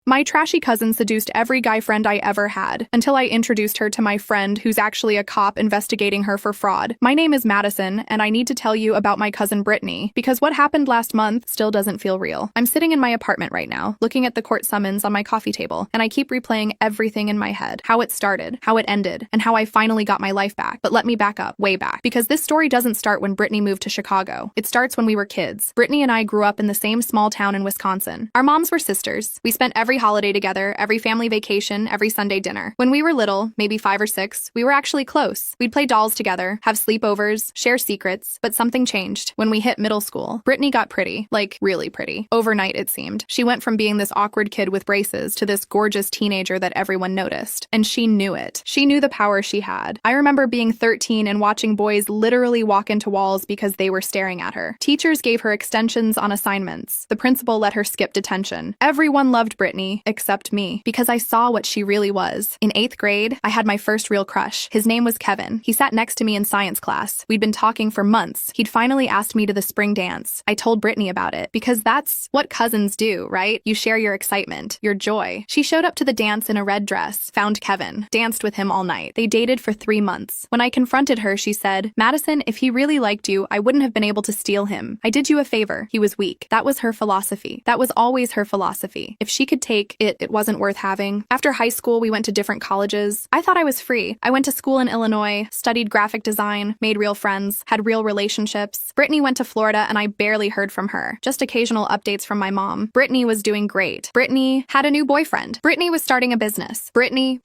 My trashy cousin seduced every guy friend I ever had, until I introduced her to my friend who's actually a cop investigating her for fraud. My name is Madison, and I need to tell you about my cousin Brittany, because what happened last month still doesn't feel real. I'm sitting in my apartment right now, looking at the court summons on my coffee table, and I keep replaying everything in my head. How it started, how it ended, and how I finally got my life back. But let me back up, way back, because this story doesn't start when Brittany moved to Chicago. It starts when we were kids. Brittany and I grew up in the same small town in Wisconsin. Our moms were sisters. We spent every holiday together, every family vacation, every Sunday dinner. When we were little, maybe 5 or 6, we were actually close. We'd play dolls together, have sleepovers, share secrets, but something changed. When we hit middle school, Brittany got pretty, like really pretty. Overnight, it seemed. She went from being this awkward kid with braces to this gorgeous teenager that everyone noticed. And she knew it. She knew the power she had. I remember being 13 and watching boys literally walk into walls because they were staring at her. Teachers gave her extensions on assignments. The principal let her skip detention. Everyone loved Brittany, except me, because I saw what she really was. In 8th grade, I had my first real crush. His name was Kevin. He sat next to me in science class. We'd been talking for months. He'd finally asked me to the spring dance. I told Brittany about it, because that's what cousins do, right? You share your excitement, your joy. She showed up to the dance in a red dress, found Kevin, danced with him all night. They dated for 3 months. When I confronted her, she said, "Madison, if he really liked you, I wouldn't have been able to steal him. I did you a favor. He was weak." That was her philosophy. That was always her philosophy. If she could take it, it wasn't worth having. After high school, we went to different colleges. I thought I was free. I went to school in Illinois, studied graphic design, made real friends, had real relationships. Brittany went to Florida and I barely heard from her. Just occasional updates from my mom. Brittany was doing great. Brittany had a new boyfriend. Brittany was starting a business. Brittany.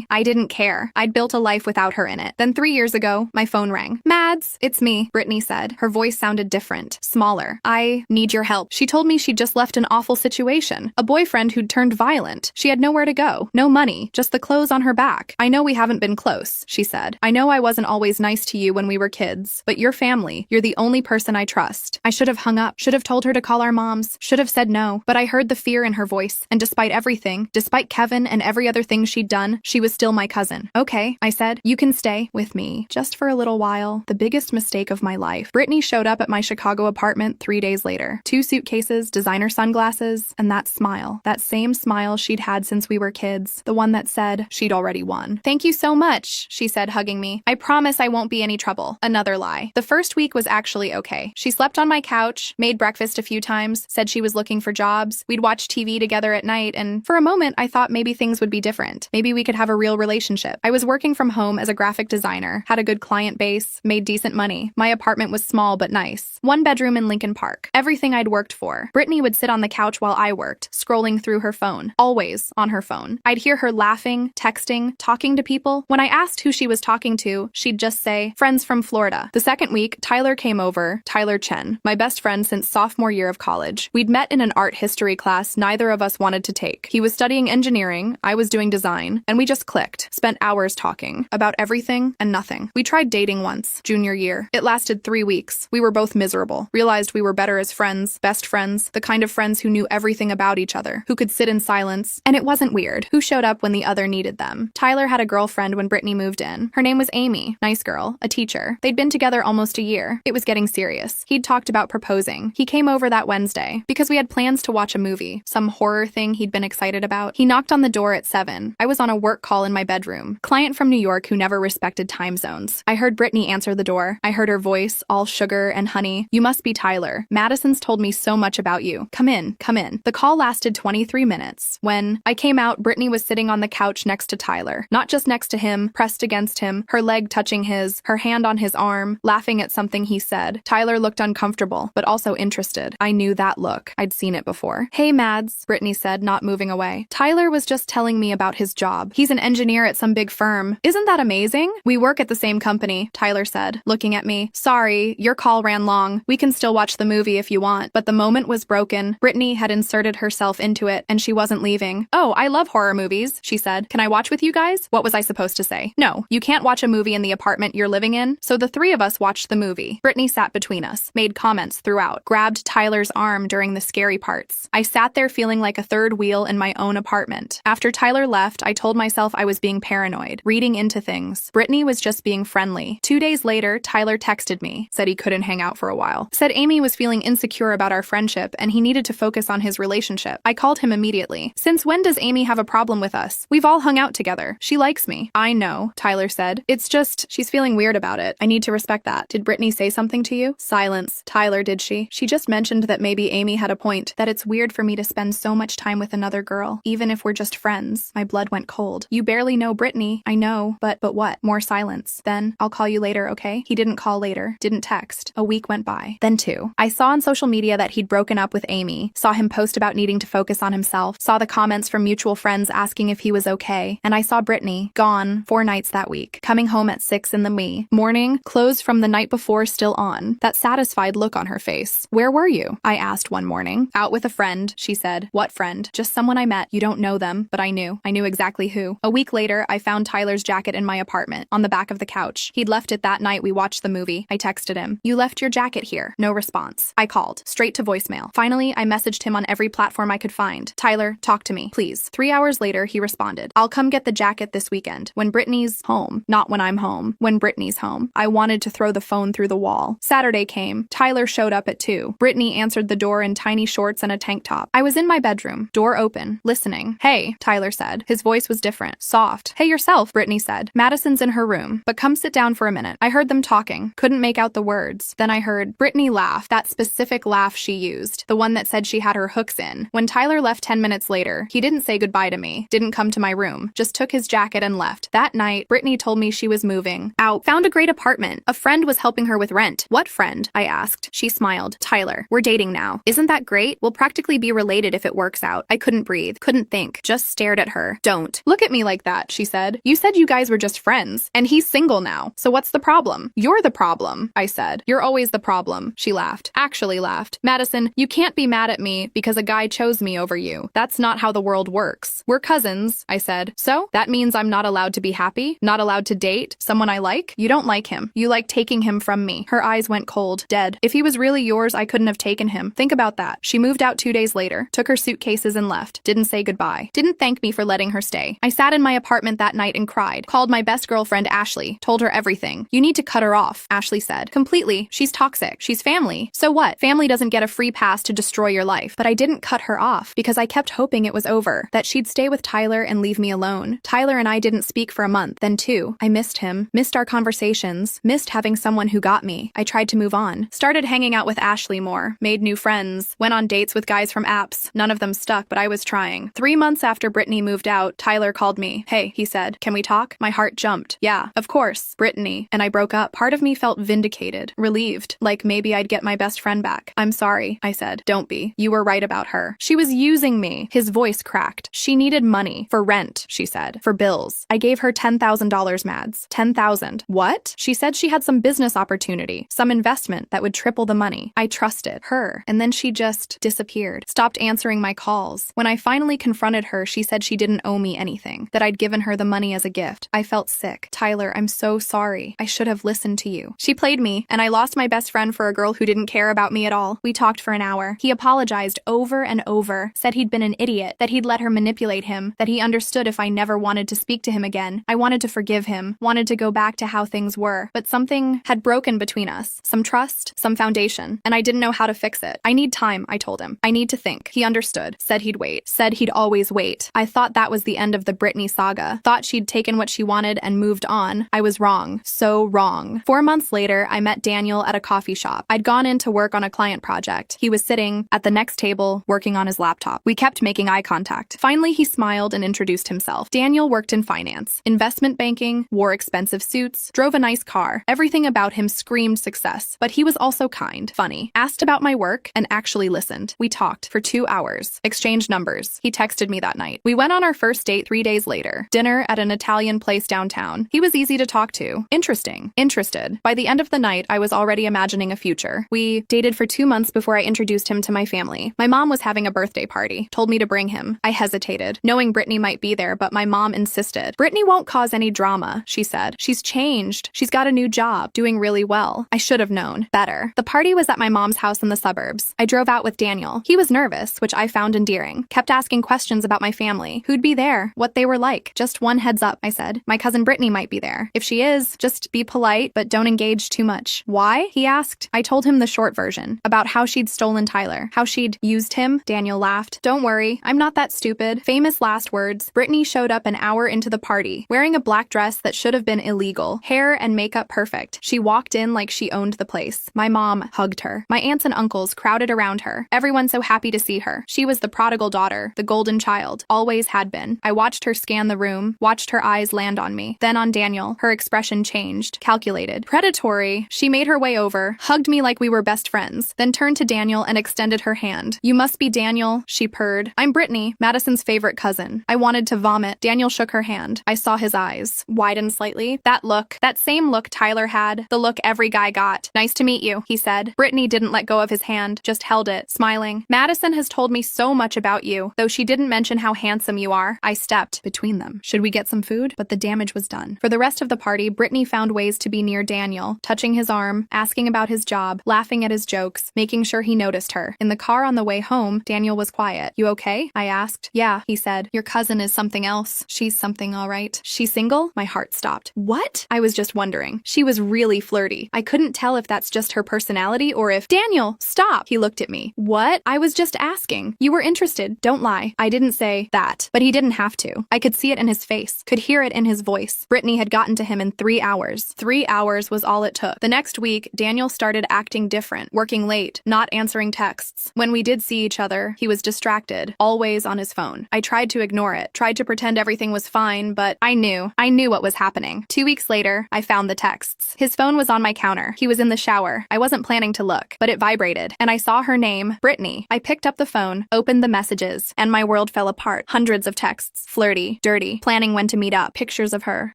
I didn't care. I'd built a life without her in it. Then 3 years ago, my phone rang. "Mads, it's me," Brittany said. Her voice sounded different, smaller. "I need your help." She told me she'd just left an awful situation. A boyfriend who'd turned violent. She had nowhere to go. No money. Just the clothes on her back. "I know we haven't been close," she said. "I know I wasn't always nice to you when we were kids. But you're family. You're the only person I trust." I should have hung up. Should have told her to call our moms. Should have said no. But I heard the fear in her voice. And despite everything, despite Kevin and every other thing she'd done, she was still my cousin. "Okay," I said. "You can stay with me. Just for a little while." The biggest mistake of my life. Brittany showed up at my Chicago apartment 3 days later. 2 suitcases, designer sunglasses, and that smile. That same smile she'd had since we were kids. The one that said she'd already won. "Thank you so much," she said, hugging me. "I promise I won't be any trouble." Another lie. The first week was actually okay. She slept on my couch, made breakfast a few times, said she was looking for jobs. We'd watch TV together at night, and for a moment I thought maybe things would be different. Maybe we could have a real relationship. I was working from home as a graphic designer, had a good client base, made decent money. My apartment was small but nice. 1 bedroom in Lincoln Park. Everything I'd worked for. Brittany would sit on the couch while I worked, scrolling through her phone. Always on her phone. I'd hear her laughing, texting, talking to people. When I asked who she was talking to, she'd just say, "Friends from Florida." The second week, Tyler came over. Tyler Chen, my best friend since sophomore year of college. We'd met in an art history class neither of us wanted to take. He was studying engineering, I was doing design, and we just clicked. Spent hours talking about everything and nothing. We tried dating once, junior year. It lasted 3 weeks. We were both miserable. Realized we were better as friends, best friends, the kind of friends who knew everything about each other, who could sit in silence. And it wasn't weird. Who showed up when the other needed them? Tyler had a girlfriend when Brittany moved in. Her name was Amy. Nice girl. A teacher. They'd been together almost a year. It was getting serious. He'd talked about proposing. He came over that Wednesday because we had plans to watch a movie, some horror thing he'd been excited about. He knocked on the door at 7. I was on a work call in my bedroom. Client from New York who never respected time zones. I heard Brittany answer the door. I heard her voice, all sugar and honey. "You must be Tyler. Madison's told me so much about you. Come in, come in." The call lasted 23 minutes. When I came out, Brittany was sitting on the couch next to Tyler. Not just next to him, pressed against him, her leg touching his, her hand on his arm, laughing at something he said. Tyler looked uncomfortable, but also interested. I knew that look. I'd seen it before. "Hey, Mads," Brittany said, not moving away. "Tyler was just telling me about his job. He's an engineer at some big firm. Isn't that amazing?" "We work at the same company," Tyler said, looking at me. "Sorry, your call ran long. We can still watch the movie if you want." But the moment was broken. Brittany had inserted herself into it, and she wasn't leaving. "Oh, I love horror movies," she said. "Can I watch with you guys?" What was I supposed to say? No, you can't watch a movie in the apartment you're living in. So the 3 of us watched the movie. Brittany sat between us, made comments throughout, grabbed Tyler's arm during the scary parts. I sat there feeling like a third wheel in my own apartment. After Tyler left, I told myself I was being paranoid, reading into things. Brittany was just being friendly. 2 days later, Tyler texted me, said he couldn't hang out for a while. Said Amy was feeling insecure about our friendship and he needed to focus on his relationship. I called called him immediately. Since when does Amy have a problem with us? We've all hung out together. She likes me. I know, Tyler said. It's just, she's feeling weird about it. I need to respect that. Did Brittany say something to you? Silence. Tyler, did she? She just mentioned that maybe Amy had a point, that it's weird for me to spend so much time with another girl, even if we're just friends. My blood went cold. You barely know Brittany. I know, but what? More silence. Then, I'll call you later, okay? He didn't call later. Didn't text. A week went by. Then 2. I saw on social media that he'd broken up with Amy, saw him post about needing to focus on himself, saw the comments from mutual friends asking if he was okay, and I saw Brittany, gone, 4 nights that week, coming home at 6 in the morning, clothes from the night before still on, that satisfied look on her face. Where were you? I asked one morning. Out with a friend, she said. What friend? Just someone I met. You don't know them, but I knew. I knew exactly who. A week later, I found Tyler's jacket in my apartment, on the back of the couch. He'd left it that night we watched the movie. I texted him. You left your jacket here. No response. I called. Straight to voicemail. Finally, I messaged him on every platform I could find. Tyler, talk to me, please. 3 hours later, he responded. I'll come get the jacket this weekend. When Brittany's home. Not when I'm home. When Brittany's home. I wanted to throw the phone through the wall. Saturday came. Tyler showed up at 2. Brittany answered the door in tiny shorts and a tank top. I was in my bedroom. Door open. Listening. Hey, Tyler said. His voice was different. Soft. Hey yourself, Brittany said. Madison's in her room. But come sit down for a minute. I heard them talking. Couldn't make out the words. Then I heard Brittany laugh. That specific laugh she used. The one that said she had her hooks in. When Tyler left 10 minutes later, he didn't say goodbye to me. Didn't come to my room. Just took his jacket and left. That night, Brittany told me she was moving out. Found a great apartment. A friend was helping her with rent. What friend? I asked. She smiled. Tyler, we're dating now. Isn't that great? We'll practically be related if it works out. I couldn't breathe. Couldn't think. Just stared at her. Don't look at me like that, she said. You said you guys were just friends. And he's single now. So what's the problem? You're the problem, I said. You're always the problem, she laughed. Actually laughed. Madison, you can't be mad at me because a guy chose me over you. That's not how the world works. We're cousins, I said. So? That means I'm not allowed to be happy? Not allowed to date someone I like? You don't like him. You like taking him from me. Her eyes went cold. Dead. If he was really yours, I couldn't have taken him. Think about that. She moved out 2 days later, took her suitcases and left. Didn't say goodbye. Didn't thank me for letting her stay. I sat in my apartment that night and cried. Called my best girlfriend Ashley. Told her everything. You need to cut her off, Ashley said. Completely. She's toxic. She's family. So what? Family doesn't get a free pass to destroy your life. But I didn't cut her off because I kept hoping it was over. That she'd stay with Tyler and leave me alone. Tyler and I didn't speak for a month. Then 2. I missed him. Missed our conversations. Missed having someone who got me. I tried to move on. Started hanging out with Ashley more. Made new friends. Went on dates with guys from apps. None of them stuck, but I was trying. 3 months after Brittany moved out, Tyler called me. Hey, he said. Can we talk? My heart jumped. Yeah, of course. Brittany. And I broke up. Part of me felt vindicated. Relieved. Like maybe I'd get my best friend back. I'm sorry, I said. Don't be. You were right about her. She was using me. His voice cracked. She needed money. For rent, she said. For bills. I gave her $10,000, Mads. $10,000. What? She said she had some business opportunity. Some investment that would triple the money. I trusted her. And then she just disappeared. Stopped answering my calls. When I finally confronted her, she said she didn't owe me anything. That I'd given her the money as a gift. I felt sick. Tyler, I'm so sorry. I should have listened to you. She played me, and I lost my best friend for a girl who didn't care about me at all. We talked for an hour. He apologized over and over. Said he'd been an idiot. That he'd let her manipulate him. That he understood if I never wanted to speak to him again. I wanted to forgive him. Wanted to go back to how things were. But something had broken between us. Some trust, some foundation. And I didn't know how to fix it. I need time, I told him. I need to think. He understood. Said he'd wait. Said he'd always wait. I thought that was the end of the Brittany saga. Thought she'd taken what she wanted and moved on. I was wrong. So wrong. 4 months later, I met Daniel at a coffee shop. I'd gone in to work on a client project. He was sitting at the next table, working on his laptop. We kept making eye contact. Finally, he smiled and introduced himself. Daniel worked in finance, investment banking, wore expensive suits, drove a nice car. Everything about him screamed success. But he was also kind, funny, asked about my work, and actually listened. We talked for 2 hours, exchanged numbers. He texted me that night. We went on our first date 3 days later. Dinner at an Italian place downtown. He was easy to talk to. Interesting. Interested. By the end of the night, I was already imagining a future. We dated for 2 months before I introduced him to my family. My mom was having a birthday party. Told me to bring him. I hesitated, knowing Brittany might be there, but my mom insisted. Brittany won't cause any drama, she said. She's changed. She's got a new job, doing really well. I should have known better. The party was at my mom's house in the suburbs. I drove out with Daniel. He was nervous, which I found endearing. Kept asking questions about my family. Who'd be there? What they were like. Just one heads up, I said. My cousin Brittany might be there. If she is, just be polite, but don't engage too much. Why? He asked. I told him the short version, about how she'd stolen Tyler, how she'd used him. Daniel laughed laughed. Don't worry, I'm not that stupid. Famous last words. Brittany showed up an hour into the party, wearing a black dress that should have been illegal, hair and makeup perfect. She walked in like she owned the place. My mom hugged her. My aunts and uncles crowded around her. Everyone so happy to see her. She was the prodigal daughter, the golden child, always had been. I watched her scan the room, watched her eyes land on me, then on Daniel. Her expression changed, calculated, predatory. She made her way over, hugged me like we were best friends, then turned to Daniel and extended her hand. You must be Daniel, she purred. I'm Brittany, Madison's favorite cousin. I wanted to vomit. Daniel shook her hand. I saw his eyes widen slightly. That look, that same look Tyler had, the look every guy got. Nice to meet you, he said. Brittany didn't let go of his hand, just held it, smiling. Madison has told me so much about you, though she didn't mention how handsome you are. I stepped between them. Should we get some food? But the damage was done. For the rest of the party, Brittany found ways to be near Daniel, touching his arm, asking about his job, laughing at his jokes, making sure he noticed her. In the car on the way home, Daniel was quiet. You okay? I asked. Yeah, he said. Your cousin is something else. She's something all right. She's single? My heart stopped. What? I was just wondering. She was really flirty. I couldn't tell if that's just her personality or if— Daniel, stop! He looked at me. What? I was just asking. You were interested. Don't lie. I didn't say that, but he didn't have to. I could see it in his face, could hear it in his voice. Brittany had gotten to him in 3 hours. 3 hours was all it took. The next week, Daniel started acting different, working late, not answering texts. When we did see each other, he was distracted, always on his phone. I tried to ignore it, tried to pretend everything was fine, but I knew what was happening. 2 weeks later, I found the texts. His phone was on my counter. He was in the shower. I wasn't planning to look, but it vibrated, and I saw her name, Brittany. I picked up the phone, opened the messages, and my world fell apart. Hundreds of texts, flirty, dirty, planning when to meet up, pictures of her,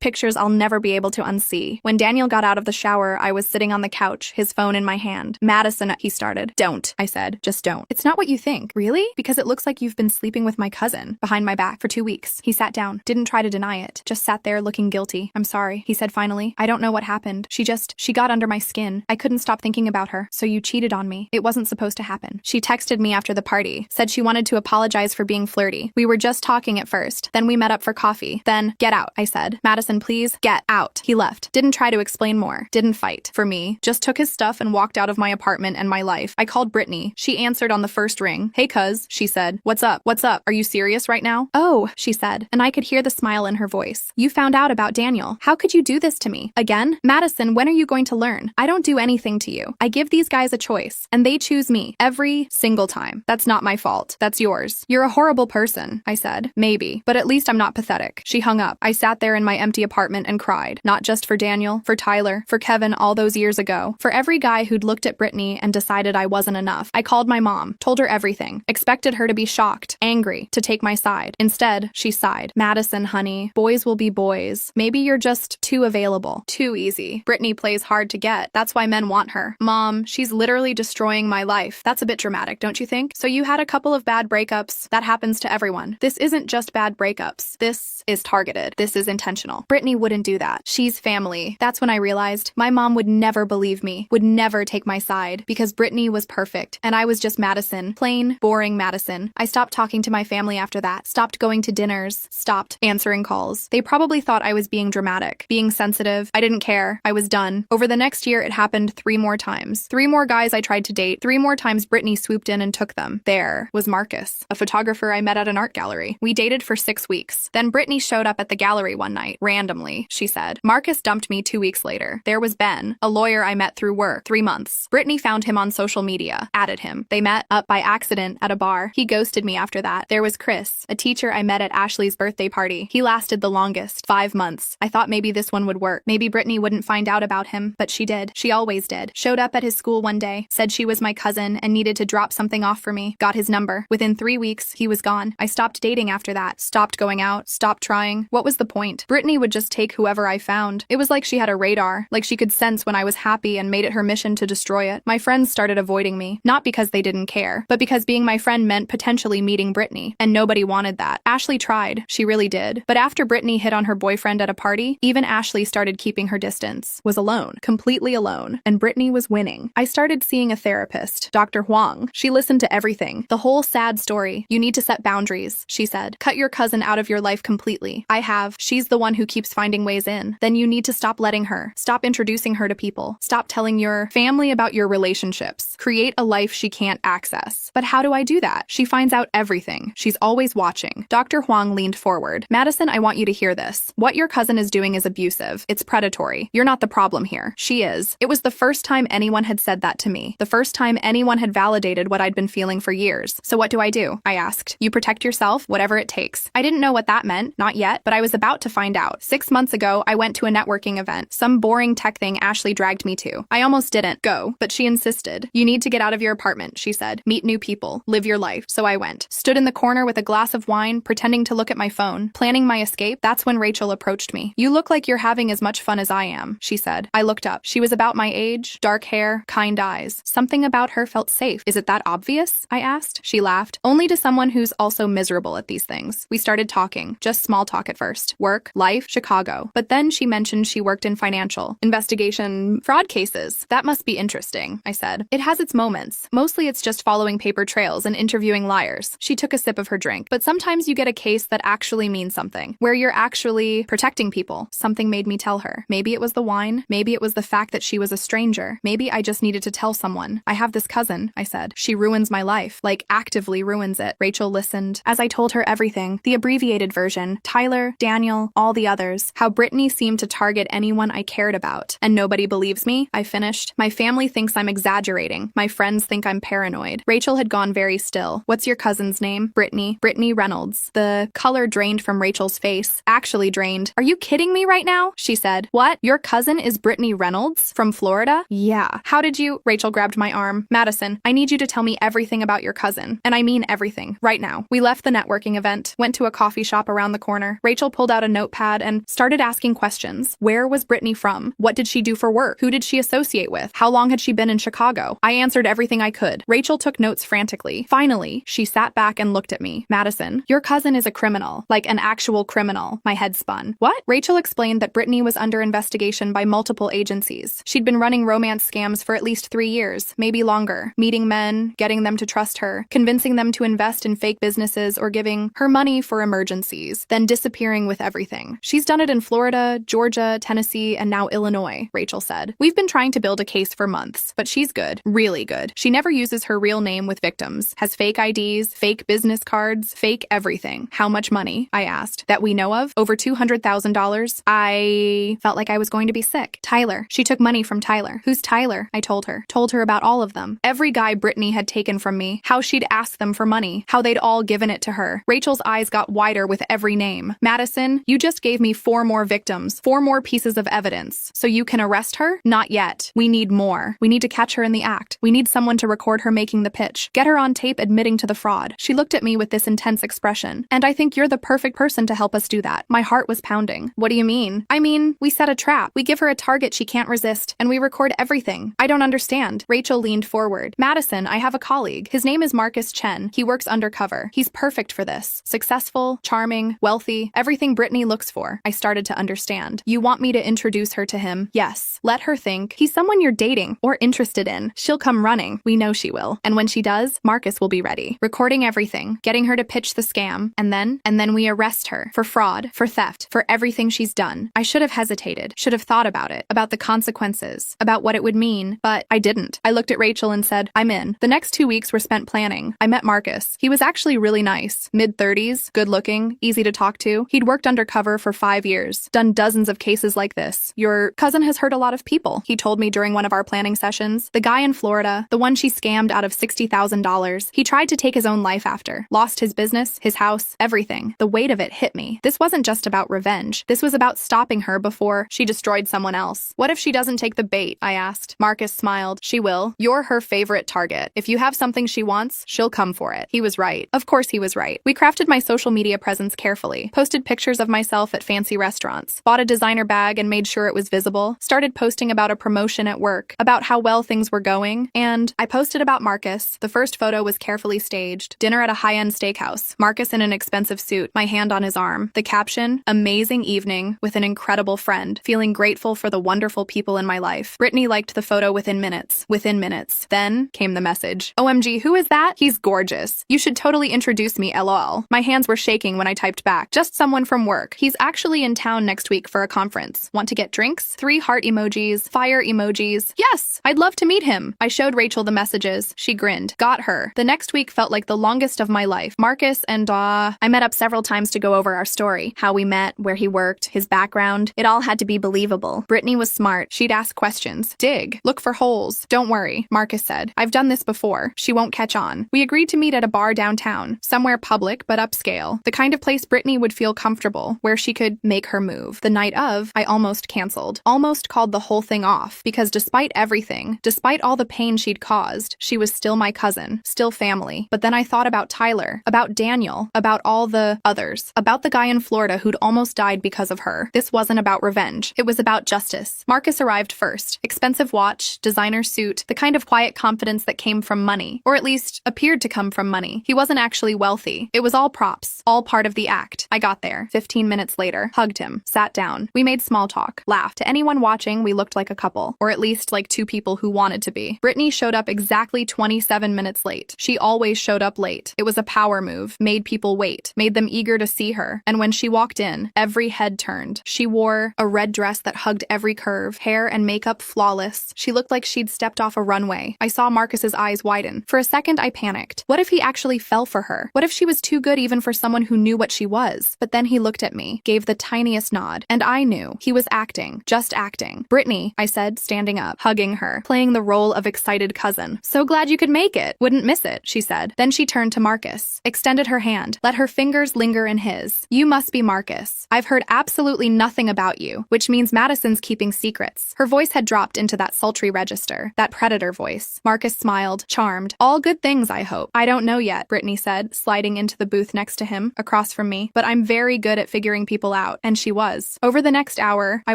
pictures I'll never be able to unsee. When Daniel got out of the shower, I was sitting on the couch, his phone in my hand. Madison, he started. Don't, I said. Just don't. It's not what you think. Really? Because it looks like you've been sleeping with my cousin behind my back for 2 weeks. He sat down, didn't try to deny it, just sat there looking guilty. I'm sorry, he said finally. I don't know what happened. She got under my skin. I couldn't stop thinking about her. So you cheated on me. It wasn't supposed to happen. She texted me after the party, said she wanted to apologize for being flirty. We were just talking at first. Then we met up for coffee. Then, get out, I said. Madison, please, get out. He left. Didn't try to explain more. Didn't fight. For me. Just took his stuff and walked out of my apartment and my life. I called Brittany. She answered on the first ring. Hey cuz, she said. What's up? What's up? Are you serious right now? Oh, she said, and I could hear the smile in her voice. You found out about Daniel. How could you do this to me? Again? Madison, when are you going to learn? I don't do anything to you. I give these guys a choice, and they choose me every single time. That's not my fault. That's yours. You're a horrible person, I said. Maybe, but at least I'm not pathetic. She hung up. I sat there in my empty apartment and cried. Not just for Daniel, for Tyler, for Kevin all those years ago, for every guy who'd looked at Brittany and decided I wasn't enough. I called my mom, told her everything, expected her to be shocked, angry, to take my side. Instead, she sighed. Madison, honey, boys will be boys. Maybe you're just too available, too easy. Brittany plays hard to get. That's why men want her. Mom, she's literally destroying my life. That's a bit dramatic, don't you think? So you had a couple of bad breakups. That happens to everyone. This isn't just bad breakups. This is targeted. This is intentional. Brittany wouldn't do that. She's family. That's when I realized my mom would never believe me, would never take my side, because Brittany was perfect, and I was just Madison. Plain, boring Madison. I stopped talking to my family after that, stopped going to dinners, stopped answering calls. They probably thought I was being dramatic, being sensitive. I didn't care. I was done. Over the next year, it happened 3 more times. 3 more guys I tried to date. 3 more times Brittany swooped in and took them. There was Marcus, a photographer I met at an art gallery. We dated for 6 weeks. Then Brittany showed up at the gallery one night, randomly, she said. Marcus dumped me 2 weeks later. There was Ben, a lawyer I met through work. 3 months. Brittany found him on social media, added him. They met up by accident at a bar. He ghosted me after that. There was Chris, a teacher I met at Ashley's birthday party. He lasted the longest, 5 months. I thought maybe this one would work. Maybe Brittany wouldn't find out about him, but she did. She always did. Showed up at his school one day, said she was my cousin and needed to drop something off for me. Got his number. Within 3 weeks, he was gone. I stopped dating after that. Stopped going out. Stopped trying. What was the point? Brittany would just take whoever I found. It was like she had a radar, like she could sense when I was happy and made it her mission to destroy it. My friends started avoiding me, not because they didn't care, but because being my friend meant potentially meeting Brittany, and nobody wanted that. Ashley tried. She really did. But after Brittany hit on her boyfriend at a party, even Ashley started keeping her distance. Was alone. Completely alone. And Brittany was winning. I started seeing a therapist, Dr. Huang. She listened to everything. The whole sad story. You need to set boundaries, she said. Cut your cousin out of your life completely. I have. She's the one who keeps finding ways in. Then you need to stop letting her. Stop introducing her to people. Stop telling your family about your relationships. Create a life she can't access. But how do I do that? that? She finds out everything. She's always watching. Dr. Huang leaned forward. Madison, I want you to hear this. What your cousin is doing is abusive. It's predatory. You're not the problem here. She is. It was the first time anyone had said that to me. The first time anyone had validated what I'd been feeling for years. So what do? I asked. You protect yourself, whatever it takes. I didn't know what that meant, not yet, but I was about to find out. 6 months ago, I went to a networking event, some boring tech thing Ashley dragged me to. I almost didn't go, but she insisted. You need to get out of your apartment, she said. Meet new people. Live your life. So I went. Stood in the corner with a glass of wine, pretending to look at my phone, planning my escape. That's when Rachel approached me. You look like you're having as much fun as I am, she said. I looked up. She was about my age, dark hair, kind eyes. Something about her felt safe. Is it that obvious? I asked. She laughed. Only to someone who's also miserable at these things. We started talking, just small talk at first. Work, life, Chicago. But then she mentioned she worked in financial investigation fraud cases. That must be interesting, I said. It has its moments. Mostly it's just following paper trails and interviewing liars. She took a sip of her drink. But sometimes you get a case that actually means something, where you're actually protecting people. Something made me tell her. Maybe it was the wine. Maybe it was the fact that she was a stranger. Maybe I just needed to tell someone. I have this cousin, I said. She ruins my life, like actively ruins it. Rachel listened. As I told her everything, the abbreviated version, Tyler, Daniel, all the others, how Brittany seemed to target anyone I cared about. And nobody believes me, I finished. My family thinks I'm exaggerating. My friends think I'm paranoid. Rachel had gone very still. What's your cousin's name? Brittany. Brittany Reynolds. The color drained from Rachel's face. Actually drained. Are you kidding me right now? She said. What? Your cousin is Brittany Reynolds? From Florida? Yeah. How did you? Rachel grabbed my arm. Madison, I need you to tell me everything about your cousin. And I mean everything. Right now. We left the networking event, went to a coffee shop around the corner. Rachel pulled out a notepad and started asking questions. Where was Brittany from? What did she do for work? Who did she associate with? How long had she been in Chicago? I answered everything I could. Rachel took notes frantically. Finally, she sat back and looked at me. Madison, your cousin is a criminal. Like an actual criminal. My head spun. What? Rachel explained that Brittany was under investigation by multiple agencies. She'd been running romance scams for at least 3 years, maybe longer, meeting men, getting them to trust her, convincing them to invest in fake businesses or giving her money for emergencies, then disappearing with everything. She's done it in Florida, Georgia, Tennessee, and now Illinois, Rachel said. We've been trying to build a case for months, but she's good, really good. She never uses her real name with victims, has fake IDs, fake business cards, fake everything. How much money? I asked. That we know of? Over $200,000. I felt like I was going to be sick. Tyler. She took money from Tyler. Who's Tyler? I told her. Told her about all of them. Every guy Brittany had taken from me. How she'd asked them for money. How they'd all given it to her. Rachel's eyes got wider with every name. Madison, you just gave me 4 more victims. 4 more pieces of evidence. So you can arrest her? Not yet. We need more. We need to catch her in the act. We need someone to record her making the pitch. Get her on tape admitting to the fraud. She looked at me with this intense expression. And I think you're the perfect person to help us do that. My heart was pounding. What do you mean? I mean, we set a trap. We give her a target she can't resist, and we record everything. I don't understand. Rachel leaned forward. Madison, I have a colleague. His name is Marcus Chen. He works undercover. He's perfect for this. Successful, charming, wealthy, everything Brittany looks for. I started to understand. You want me to introduce her to him? Yes. Let her think he's someone you're dating or interested in. She'll come running. We know she will. And when she does, Marcus will be ready. Recording everything, getting her to pitch the scam, and then we arrest her for fraud, for theft, for everything she's done. I should have hesitated, should have thought about it, about the consequences, about what it would mean, but I didn't. I looked at Rachel and said, I'm in. The next 2 weeks were spent planning. I met Marcus. He was actually really nice, mid-30s, good-looking, easy to talk to. He'd worked undercover for 5 years, done dozens of cases like this. Your cousin has hurt a lot of people, he told me during one of our planning sessions. The guy in Florida, the one she scammed out of $60,000, he tried to take his own life after. Lost his business, his house, everything. The weight of it hit me. This wasn't just about revenge. This was about stopping her before she destroyed someone else. What if she doesn't take the bait? I asked. Marcus smiled. She will. You're her favorite target. If you have something she wants, she'll come for it. He was right. Of course he was right. We crafted my social media presence carefully. Posted pictures of myself at fancy restaurants. Bought a designer bag and made sure it was visible. Started posting about a promotion at work. About how well things were going. And I posted about Marcus. The first photo was carefully staged. Dinner at a high-end steakhouse. Marcus in an expensive suit. My hand on his arm. The caption, amazing evening with an incredible friend. Feeling grateful for the wonderful people in my life. Brittany liked the photo within minutes. Within minutes. Then came the message. OMG, who is that? He's gorgeous. You should totally introduce me, LOL. My hands were shaking when I typed back. Just someone from work. He's actually in town next week for a conference. Want to get drinks? 3 heart emojis. Fire emojis. Yes, I'd love to meet him. I showed Rachel the messages. She grinned. Got her. The next next week felt like the longest of my life. Marcus and I met up several times to go over our story, how we met, where he worked, his background. It all had to be believable. Brittany was smart. She'd ask questions. Dig. Look for holes. Don't worry, Marcus said. I've done this before. She won't catch on. We agreed to meet at a bar downtown, somewhere public but upscale. The kind of place Brittany would feel comfortable, where she could make her move. The night of, I almost canceled. Almost called the whole thing off, because despite everything, despite all the pain she'd caused, she was still my cousin, still family. But then I thought about Tyler, about Daniel, about all the others, about the guy in Florida who'd almost died because of her. This wasn't about revenge. It was about justice. Marcus arrived first. Expensive watch, designer suit, the kind of quiet confidence that came from money, or at least appeared to come from money. He wasn't actually wealthy. It was all props, all part of the act. I got there, 15 minutes later, hugged him, sat down. We made small talk, laughed. To anyone watching, we looked like a couple, or at least like two people who wanted to be. Brittany showed up exactly 27 minutes late. She always showed up late. It was a power move, made people wait, made them eager to see her. And when she walked in, every head turned. She wore a red dress that hugged every curve, hair and makeup flawless. She looked like she'd stepped off a runway. I saw Marcus's eyes widen. For a second, I panicked. What if he actually fell for her? What if she was too good even for someone who knew what she was? But then he looked at me, gave the tiniest nod, and I knew he was acting, just acting. Brittany, I said, standing up, hugging her, playing the role of excited cousin. So glad you could make it. Wouldn't miss it, she said. Then she turned to Marcus, extended her hand, let her fingers linger in his. You must be Marcus. I've heard absolutely nothing about you, which means Madison's keeping secrets. Her voice had dropped into that sultry register, that predator voice. Marcus smiled, charmed. All good things, I hope. I don't know yet, Brittany said, sliding into the booth next to him, across from me, but I'm very good at figuring people out, and she was. Over the next hour, I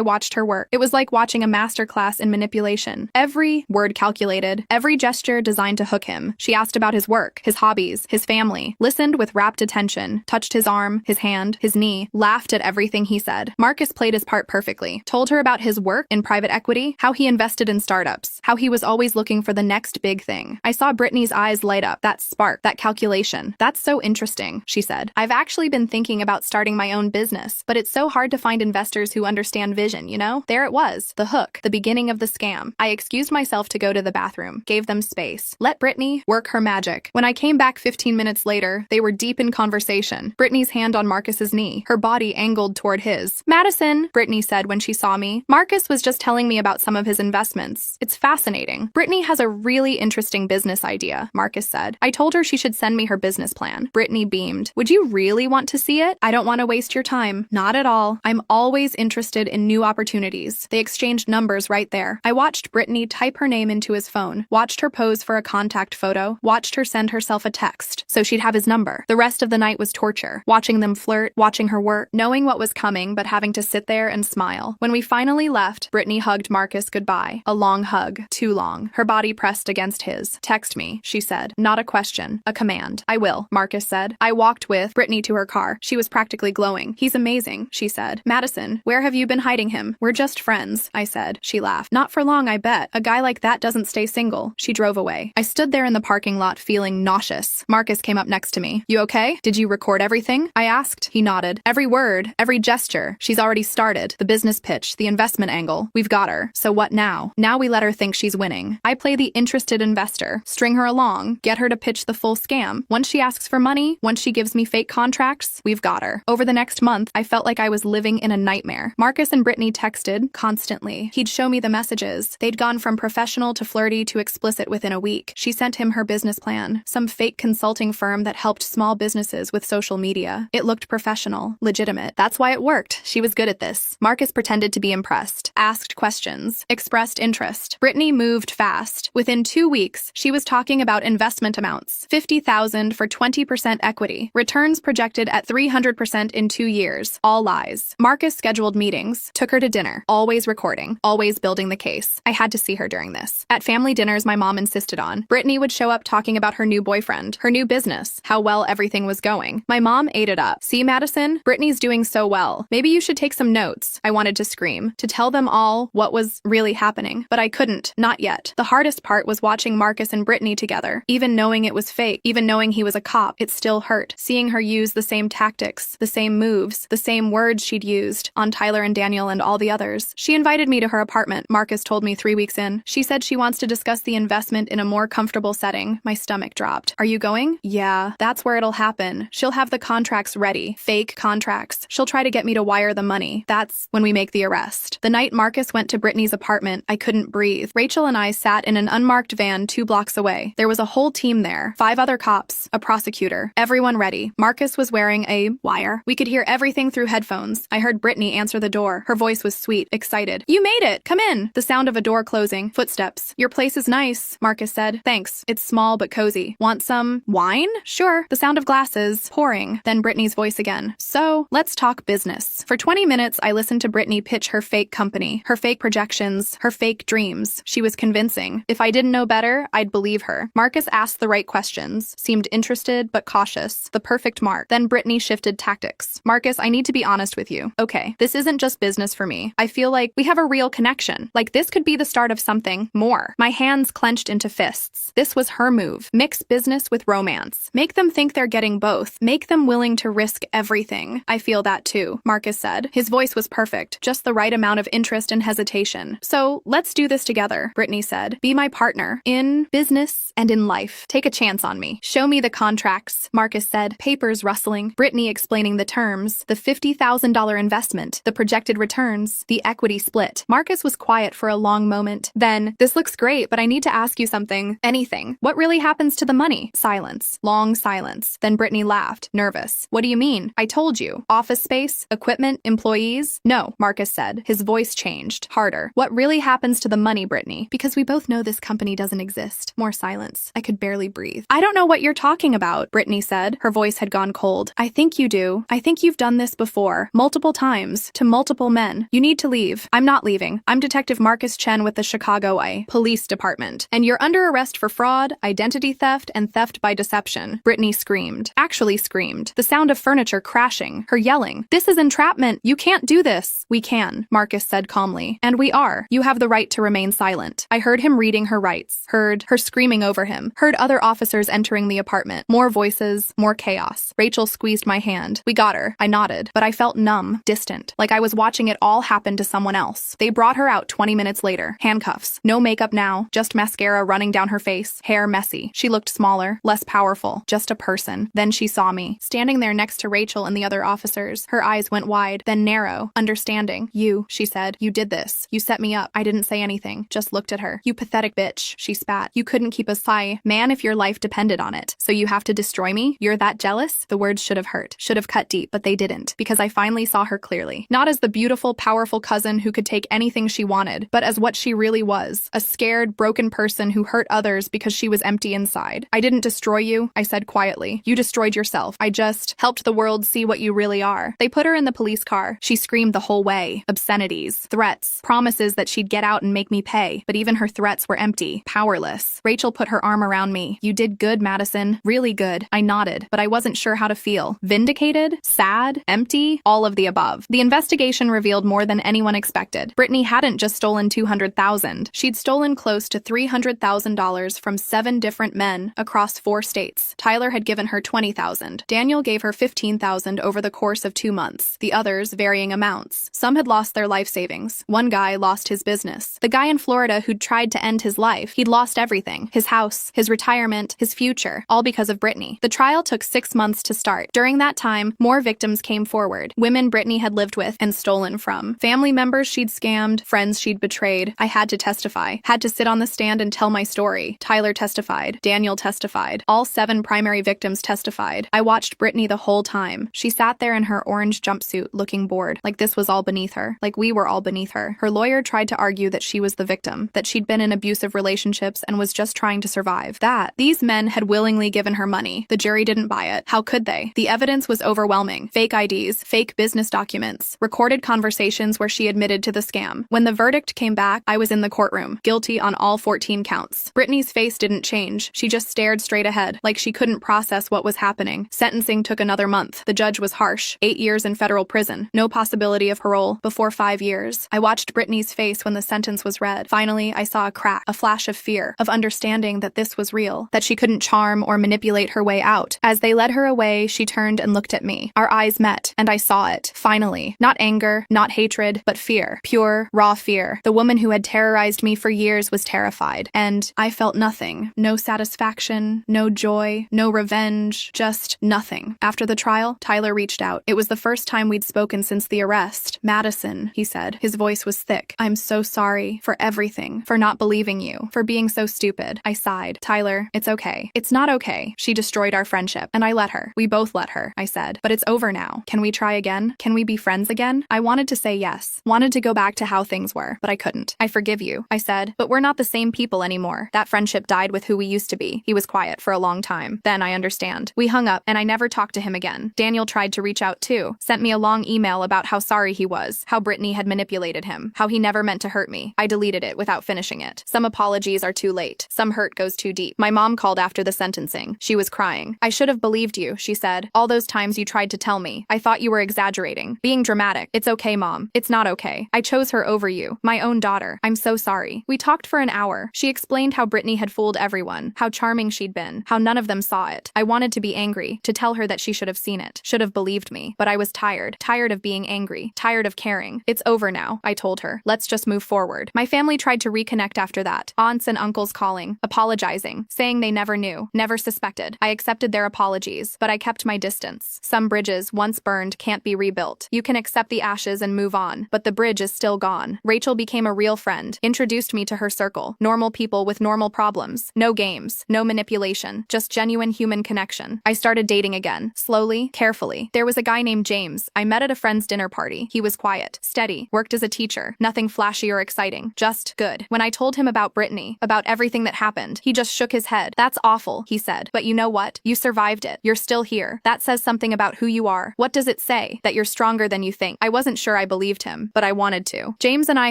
watched her work. It was like watching a masterclass in manipulation. Every word calculated, every gesture designed to hook him. She asked about his work, his hobbies, his family, listened with rapt attention, touched his arm, his hand, his knee, laughed at everything he said. Marcus played his part perfectly. Told her about his work in private equity, how he invested in startups, how he was always looking for the next big thing. I saw Brittany's eyes light up, that spark, that calculation. That's so interesting, she said. I've actually been thinking about starting my own business, but it's so hard to find investors who understand vision, you know? There it was, the hook, the beginning of the scam. I excused myself to go to the bathroom, gave them space. Let Brittany work her magic. When I came back 15 minutes later, they were deep in conversation. Brittany's hand on Marcus's knee, her body angled toward his. Madison, Brittany said when she saw me. Marcus was just telling me about some of his investments. It's fascinating. Brittany has a really interesting business idea, Marcus said. I told her she should send me her business plan. Brittany beamed. Would you really want to see it? I don't want to waste your time. Not at all. I'm always interested in new opportunities. They exchanged numbers right there. I watched Brittany type her name into his phone, watched her pose for a contact photo, watched her send herself a text, so she'd have his number. The rest of the night was torture. Watching them flirt, watching her work, knowing what was coming but having to sit there and smile. When we finally left, Brittany hugged Marcus goodbye. A long hug. Too long. Her body pressed against his. Text me, she said. Not a question. A command. I will, Marcus said. I walked with Brittany to her car. She was practically glowing. He's amazing, she said. Madison, where have you been hiding him? We're just friends, I said. She laughed. Not for long, I bet. A guy like that doesn't stay single. She drove away. I stood there in the parking lot feeling nauseous. Marcus came up next to me. You okay? Did you record everything? I asked. He nodded. Every word, every gesture. She's already started. The business pitch, the investment angle. We've got her. So what now? Now we let her think she's winning. I play the interested investor. String her along. Get her to pitch the full scam. Once she asks for money, once she gives me fake contracts, we've got her. Over the next month, I felt like I was living in a nightmare. Marcus and Brittany texted constantly. He'd show me the messages. They'd gone from professional to flirty to explicit within a week. She sent him her business plan, some fake consulting firm that helped small businesses with social media. It looked professional, legitimate. That's why it worked. She was good at this. Marcus pretended to be impressed, asked questions, expressed interest. Brittany moved fast. Within 2 weeks, she was talking about investment amounts. $50,000 for 20% equity. Returns projected at 300% in 2 years. All lies. Marcus scheduled meetings, took her to dinner, always recording, always building the case. I had to see her during this. At family dinners my mom insisted on, Brittany would show up talking about her new boyfriend, her new business, how well everything was going. My mom ate it up. See, Madison? Brittany's doing so well. Maybe you should take some notes. I wanted to scream, to tell them all what was really happening, but I couldn't. Not yet. The hardest part was watching Marcus and Brittany together. Even knowing it was fake, even knowing he was a cop, it still hurt. Seeing her use the same tactics, the same moves, the same words she'd used on Tyler and Daniel and all the others. She invited me to her apartment, Marcus told me 3 weeks in. She said she wants to discuss the investment in a more comfortable setting. My stomach stomach dropped. Are you going? Yeah, that's where it'll happen. She'll have the contracts ready. Fake contracts. She'll try to get me to wire the money. That's when we make the arrest. The night Marcus went to Brittany's apartment, I couldn't breathe. Rachel and I sat in an unmarked van 2 blocks away. There was a whole team there. 5 other cops, a prosecutor, everyone ready. Marcus was wearing a wire. We could hear everything through headphones. I heard Brittany answer the door. Her voice was sweet, excited. You made it! Come in! The sound of a door closing. Footsteps. Your place is nice, Marcus said. Thanks. It's small but cozy. Want some wine? Sure. The sound of glasses pouring. Then Brittany's voice again. So, let's talk business. For 20 minutes, I listened to Brittany pitch her fake company, her fake projections, her fake dreams. She was convincing. If I didn't know better, I'd believe her. Marcus asked the right questions, seemed interested but cautious. The perfect mark. Then Brittany shifted tactics. Marcus, I need to be honest with you. Okay, this isn't just business for me. I feel like we have a real connection. Like this could be the start of something more. My hands clenched into fists. This was her move. Mix business with romance. Make them think they're getting both. Make them willing to risk everything. I feel that too, Marcus said. His voice was perfect, just the right amount of interest and hesitation. So, let's do this together, Brittany said. Be my partner. In business and in life. Take a chance on me. Show me the contracts, Marcus said, papers rustling. Brittany explaining the terms, the $50,000 investment, the projected returns, the equity split. Marcus was quiet for a long moment. Then, this looks great, but I need to ask you something. Anything. What really happens to the money? Silence. Long silence. Then Brittany laughed, nervous. What do you mean? I told you. Office space? Equipment? Employees? No, Marcus said. His voice changed, harder. What really happens to the money, Brittany? Because we both know this company doesn't exist. More silence. I could barely breathe. I don't know what you're talking about, Brittany said. Her voice had gone cold. I think you do. I think you've done this before. Multiple times. To multiple men. You need to leave. I'm not leaving. I'm Detective Marcus Chen with the Chicago Police Department. And you're under arrest for fraud, identity theft, and theft by deception. Brittany screamed. Actually screamed. The sound of furniture crashing. Her yelling. This is entrapment. You can't do this. We can, Marcus said calmly. And we are. You have the right to remain silent. I heard him reading her rights. Heard her screaming over him. Heard other officers entering the apartment. More voices. More chaos. Rachel squeezed my hand. We got her. I nodded. But I felt numb. Distant. Like I was watching it all happen to someone else. They brought her out 20 minutes later. Handcuffs. No makeup now. Just mascara running down her face. Hair messy. She looked smaller. Less powerful. Just a person. Then she saw me. Standing there next to Rachel and the other officers. Her eyes went wide. Then narrow. Understanding. You, she said. You did this. You set me up. I didn't say anything. Just looked at her. You pathetic bitch. She spat. You couldn't keep a sigh. Man, if your life depended on it. So you have to destroy me? You're that jealous? The words should have hurt. Should have cut deep, but they didn't. Because I finally saw her clearly. Not as the beautiful, powerful cousin who could take anything she wanted, but as what she really was. A scared, broken person who hurt others because she was empty inside. I didn't destroy you, I said quietly. You destroyed yourself. I just helped the world see what you really are. They put her in the police car. She screamed the whole way. Obscenities, threats, promises that she'd get out and make me pay. But even her threats were empty, powerless. Rachel put her arm around me. You did good, Madison. Really good. I nodded, but I wasn't sure how to feel. Vindicated? Sad? Empty? All of the above. The investigation revealed more than anyone expected. Brittany hadn't just stolen $200,000. She'd stolen close to $300,000 from 7 different men across 4 states. Tyler had given her $20,000. Daniel gave her $15,000 over the course of 2 months. The others, varying amounts. Some had lost their life savings. One guy lost his business. The guy in Florida who'd tried to end his life, he'd lost everything. His house, his retirement, his future, all because of Brittany. The trial took 6 months to start. During that time, more victims came forward. Women Brittany had lived with and stolen from. Family members she'd scammed, friends she'd betrayed. I had to testify. Had to sit on the stand and tell my story. Tyler testified. Daniel testified. All 7 primary victims testified. I watched Brittany the whole time. She sat there in her orange jumpsuit, looking bored, like this was all beneath her, like we were all beneath her. Her lawyer tried to argue that she was the victim, that she'd been in abusive relationships and was just trying to survive. That these men had willingly given her money. The jury didn't buy it. How could they? The evidence was overwhelming. Fake IDs, fake business documents, recorded conversations where she admitted to the scam. When the verdict came back, I was in the courtroom, guilty on all 14 counts. Brittany's face didn't change. She just stared straight ahead, like she couldn't process what was happening. Sentencing took another month. The judge was harsh. 8 years in federal prison. No possibility of parole before 5 years. I watched Brittany's face when the sentence was read. Finally, I saw a crack, a flash of fear, of understanding that this was real, that she couldn't charm or manipulate her way out. As they led her away, she turned and looked at me. Our eyes met, and I saw it. Finally. Not anger, not hatred, but fear. Pure, raw fear. The woman who had terrorized me for years was terrified, and I felt nothing. No satisfaction. satisfaction, no joy, no revenge, just nothing. After the trial, Tyler reached out. It was the first time we'd spoken since the arrest. "Madison," he said. His voice was thick. "I'm so sorry for everything, for not believing you, for being so stupid." I sighed. "Tyler, it's okay." "It's not okay. She destroyed our friendship, and I let her. We both let her," I said. "But it's over now. Can we try again? Can we be friends again?" I wanted to say yes. Wanted to go back to how things were, but I couldn't. "I forgive you," I said, "but we're not the same people anymore. That friendship died with who we used to be." He was quiet for a long time. "Then I understand." We hung up, and I never talked to him again. Daniel tried to reach out too, sent me a long email about how sorry he was, how Brittany had manipulated him, how he never meant to hurt me. I deleted it without finishing it. Some apologies are too late. Some hurt goes too deep. My mom called after the sentencing. She was crying. "I should have believed you," she said. "All those times you tried to tell me. I thought you were exaggerating, being dramatic. It's okay, Mom. It's not okay. I chose her over you, my own daughter. I'm so sorry." We talked for an hour. She explained how Brittany had fooled everyone, how charming she'd been, how none of them saw it. I wanted to be angry, to tell her that she should have seen it, should have believed me. But I was tired of being angry, tired of caring. "It's over now," I told her. "Let's just move forward." My family tried to reconnect after that. Aunts and uncles calling, apologizing, saying they never knew, never suspected. I accepted their apologies, but I kept my distance. Some bridges, once burned, can't be rebuilt. You can accept the ashes and move on, but the bridge is still gone. Rachel became a real friend, introduced me to her circle. Normal people with normal problems. No games, no manipulation, just genuine human connection. I started dating again, slowly, carefully. There was a guy named James. I met at a friend's dinner party. He was quiet, steady, worked as a teacher, nothing flashy or exciting, just good. When I told him about Brittany, about everything that happened, he just shook his head. "That's awful," he said. "But you know what? You survived it. You're still here. That says something about who you are. What does it say? That you're stronger than you think." I wasn't sure I believed him, but I wanted to. James and I